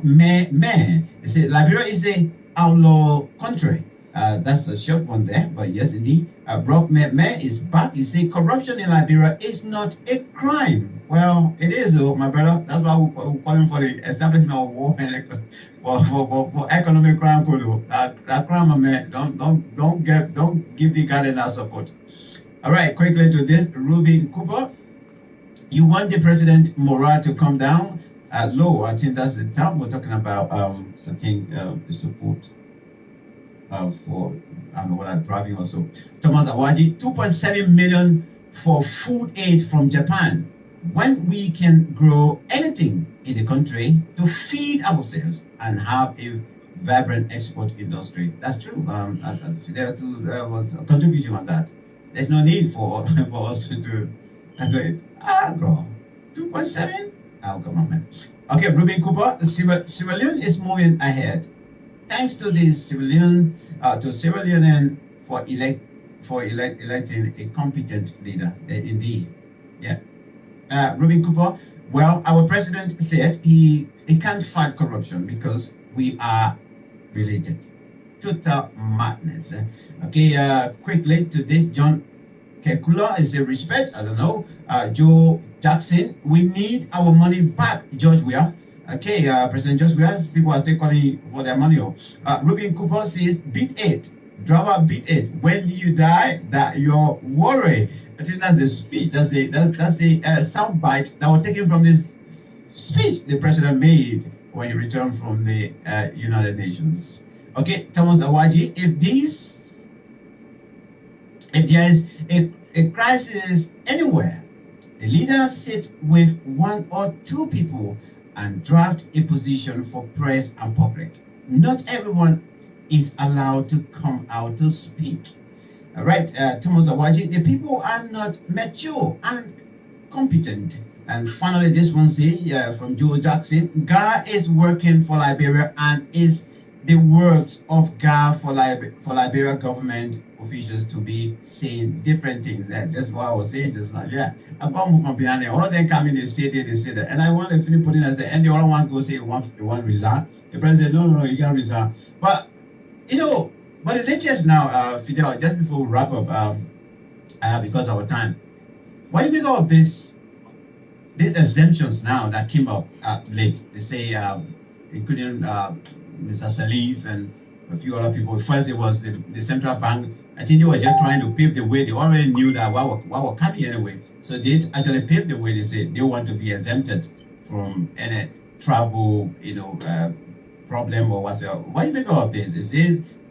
Man. It says Liberia is a outlaw country. That's a short one there, but yes, indeed. Rock Man is back. You say corruption in Liberia is not a crime. Well, it is, though, my brother. That's why we're calling for the establishment of war and for economic crime. That crime, man. Don't give the garden that support. All right, quickly to this, Ruben Cooper. You want the president morale to come down low. I think that's the term we're talking about. I think the support for I don't know what I'm driving also. Thomas Awaji, 2.7 million for food aid from Japan. When we can grow anything in the country to feed ourselves and have a vibrant export industry. That's true. There was a contribution on that. There's no need for us to do it. Girl, 2.7? Oh, come on, man. Okay, Ruben Cooper, the Sierra Leone is moving ahead. Thanks to the Sierra Leone for electing a competent leader. Indeed, yeah. Ruben Cooper, well, our president said he can't fight corruption because we are related. Total madness. Okay, quickly to this, John Kekula is a respect. I don't know. Joe Jackson, we need our money back, George Weah. Okay, President George Weah, people are still calling for their money. Ruben Cooper says, beat it. Driver, beat it. When you die, that you're worried. I think that's the speech. That's the sound bite that was taken from the speech the president made when he returned from the United Nations. Okay, Thomas Awaji, if there is a crisis anywhere, the leader sits with one or two people and draft a position for press and public. Not everyone is allowed to come out to speak. All right, Thomas Awaji, the people are not mature and competent. And finally, this one says from Joe Jackson, GAR is working for Liberia and is the works of GAR for Liberia government officials to be saying different things. That's what I was saying just now. Yeah, I'm going to move from behind there. All of them come in, they say that. And I want to finish putting as the and the other one go say they want resign. The president, no, you can't resign. But but the latest now, Fidel, just before we wrap up, because of our time, what do you think of these exemptions now that came up late? They say, including Mr. Salif and a few other people. First, it was the central bank. I think they were just trying to pave the way. They already knew that what were coming anyway. So they actually paved the way. They said they want to be exempted from any travel, problem or whatsoever. What do you think of this?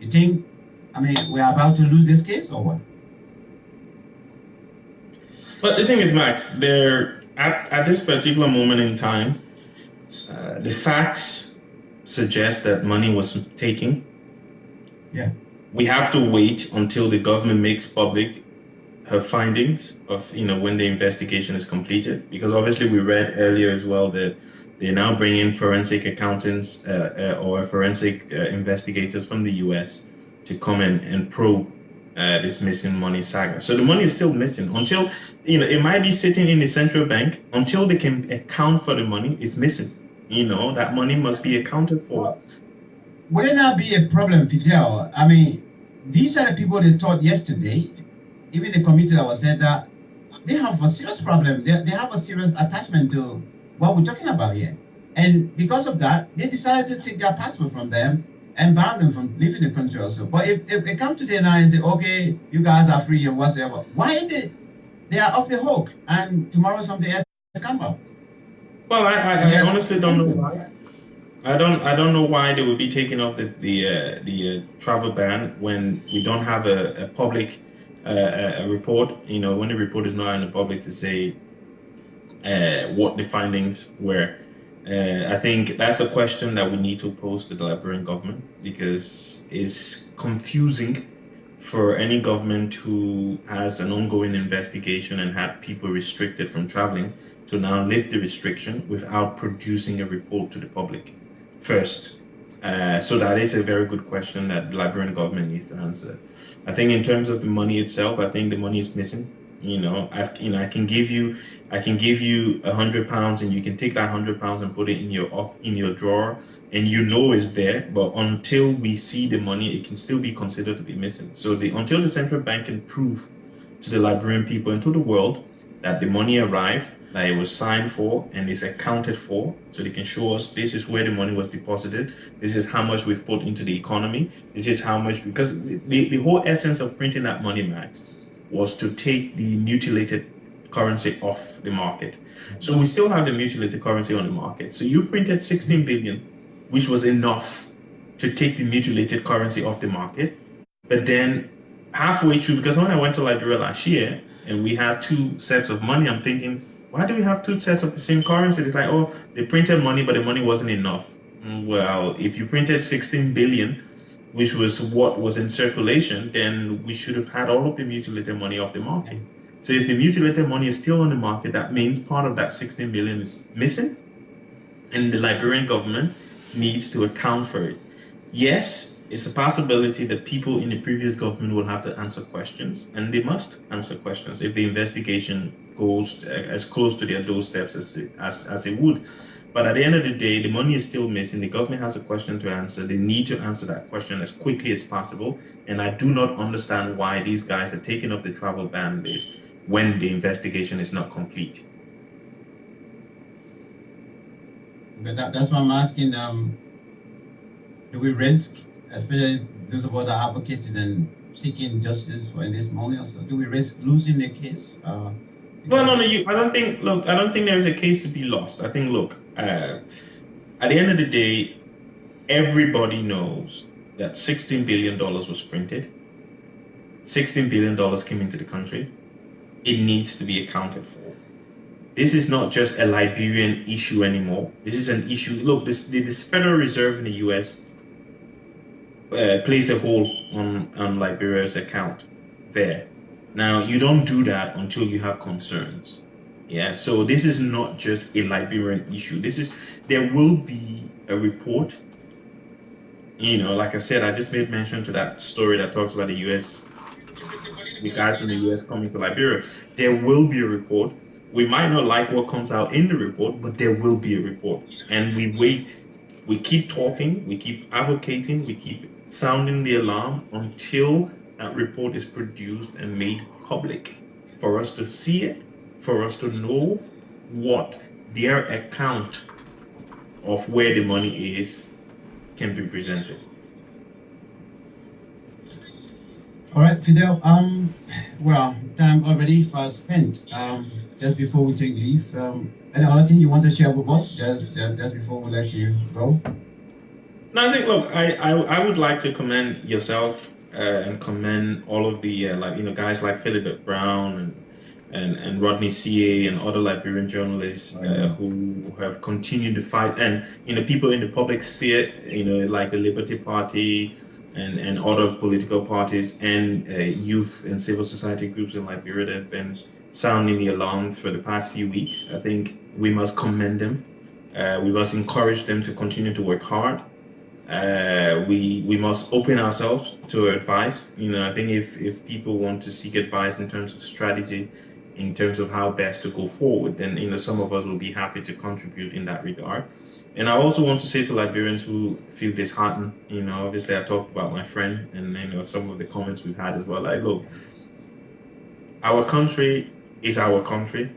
You think, we're about to lose this case or what? But the thing is, Max, at this particular moment in time, the facts suggest that money was taken. Yeah. We have to wait until the government makes public her findings of, when the investigation is completed. Because obviously we read earlier as well that they're now bringing forensic accountants or forensic investigators from the US to come and probe this missing money saga. So the money is still missing until, it might be sitting in the central bank until they can account for the money. It's missing. That money must be accounted for. Would it not be a problem, Fidel? These are the people they taught yesterday, even the committee that was said that they have a serious problem. They have a serious attachment to what we're talking about here. And because of that, they decided to take their passport from them and ban them from leaving the country also. But if they come today now and say, okay, you guys are free and whatsoever, why they are off the hook and tomorrow something else come up? Well, I honestly don't know why. I don't know why they would be taking off the travel ban when we don't have a public a report. When the report is not in the public to say what the findings were. I think that's a question that we need to pose to the Liberian government, because it's confusing for any government who has an ongoing investigation and had people restricted from traveling to now lift the restriction without producing a report to the public first? So that is a very good question that the Liberian government needs to answer. I think in terms of the money itself, I think the money is missing. I can give you £100, and you can take that £100 and put it in your drawer, and it's there. But until we see the money, it can still be considered to be missing. So until the central bank can prove to the Liberian people and to the world that the money arrived, that it was signed for and is accounted for, so they can show us this is where the money was deposited, this is how much we've put into the economy, this is how much, because the whole essence of printing that money, Max, was to take the mutilated currency off the market. So we still have the mutilated currency on the market. So you printed 16 billion, which was enough to take the mutilated currency off the market. But then halfway through, because when I went to Liberia last year and we had two sets of money, I'm thinking, why do we have two sets of the same currency? It's like, oh, they printed money, but the money wasn't enough. Well, if you printed 16 billion, which was what was in circulation, then we should have had all of the mutilated money off the market. So if the mutilated money is still on the market, that means part of that 16 billion is missing, and the Liberian government needs to account for it. Yes, it's a possibility that people in the previous government will have to answer questions, and they must answer questions if the investigation goes as close to their doorsteps as it would. But at the end of the day, the money is still missing. The government has a question to answer. They need to answer that question as quickly as possible. And I do not understand why these guys are taking up the travel ban list when the investigation is not complete. But that's why I'm asking, do we risk, especially those of us that are advocating and seeking justice for this money, also, do we risk losing the case? Well, no, I don't think there is a case to be lost. I think, at the end of the day, everybody knows that $16 billion was printed. $16 billion came into the country. It needs to be accounted for. This is not just a Liberian issue anymore. This is an issue. Look, this Federal Reserve in the U.S. Plays a hold on Liberia's account there. Now, you don't do that until you have concerns. Yeah, so this is not just a Liberian issue. There will be a report. Like I said, I just made mention to that story that talks about the U.S., the guys from the U.S. coming to Liberia. There will be a report. We might not like what comes out in the report, but there will be a report. And we wait. We keep talking. We keep advocating. We keep sounding the alarm until that report is produced and made public for us to see it, for us to know what their account of where the money is can be presented. All right, Fidel. Well, time already fast spent. Just before we take leave, any other thing you want to share with us? Just before we let you go. No, I think. Look, I would like to commend yourself and commend all of the guys like Philip Brown and Rodney C.A. and other Liberian journalists who have continued to fight, and people in the public sphere, like the Liberty Party and other political parties and youth and civil society groups in Liberia that have been sounding the alarm for the past few weeks. I think we must commend them. We must encourage them to continue to work hard. We must open ourselves to advice. I think if people want to seek advice in terms of strategy, in terms of how best to go forward, then some of us will be happy to contribute in that regard. And I also want to say to Liberians who feel disheartened, obviously I talked about my friend and some of the comments we've had as well. Like, look, our country is our country,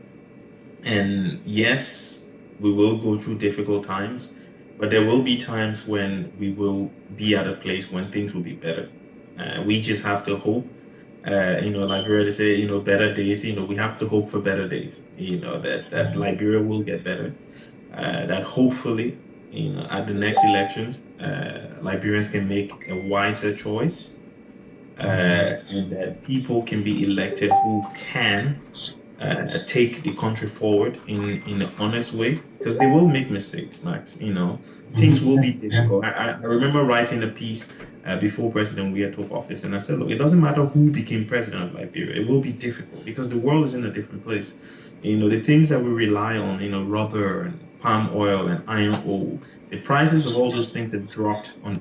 and yes, we will go through difficult times, but there will be times when we will be at a place when things will be better. We just have to hope. Liberia, they say, better days. We have to hope for better days. That Liberia will get better. That hopefully, at the next elections, Liberians can make a wiser choice, and that people can be elected who can take the country forward in an honest way, because they will make mistakes, Max. Things will be difficult. I remember writing a piece before President Weah took office, and I said, look, it doesn't matter who became president of Liberia, it will be difficult because the world is in a different place. the things that we rely on, rubber and palm oil and iron ore, the prices of all those things have dropped on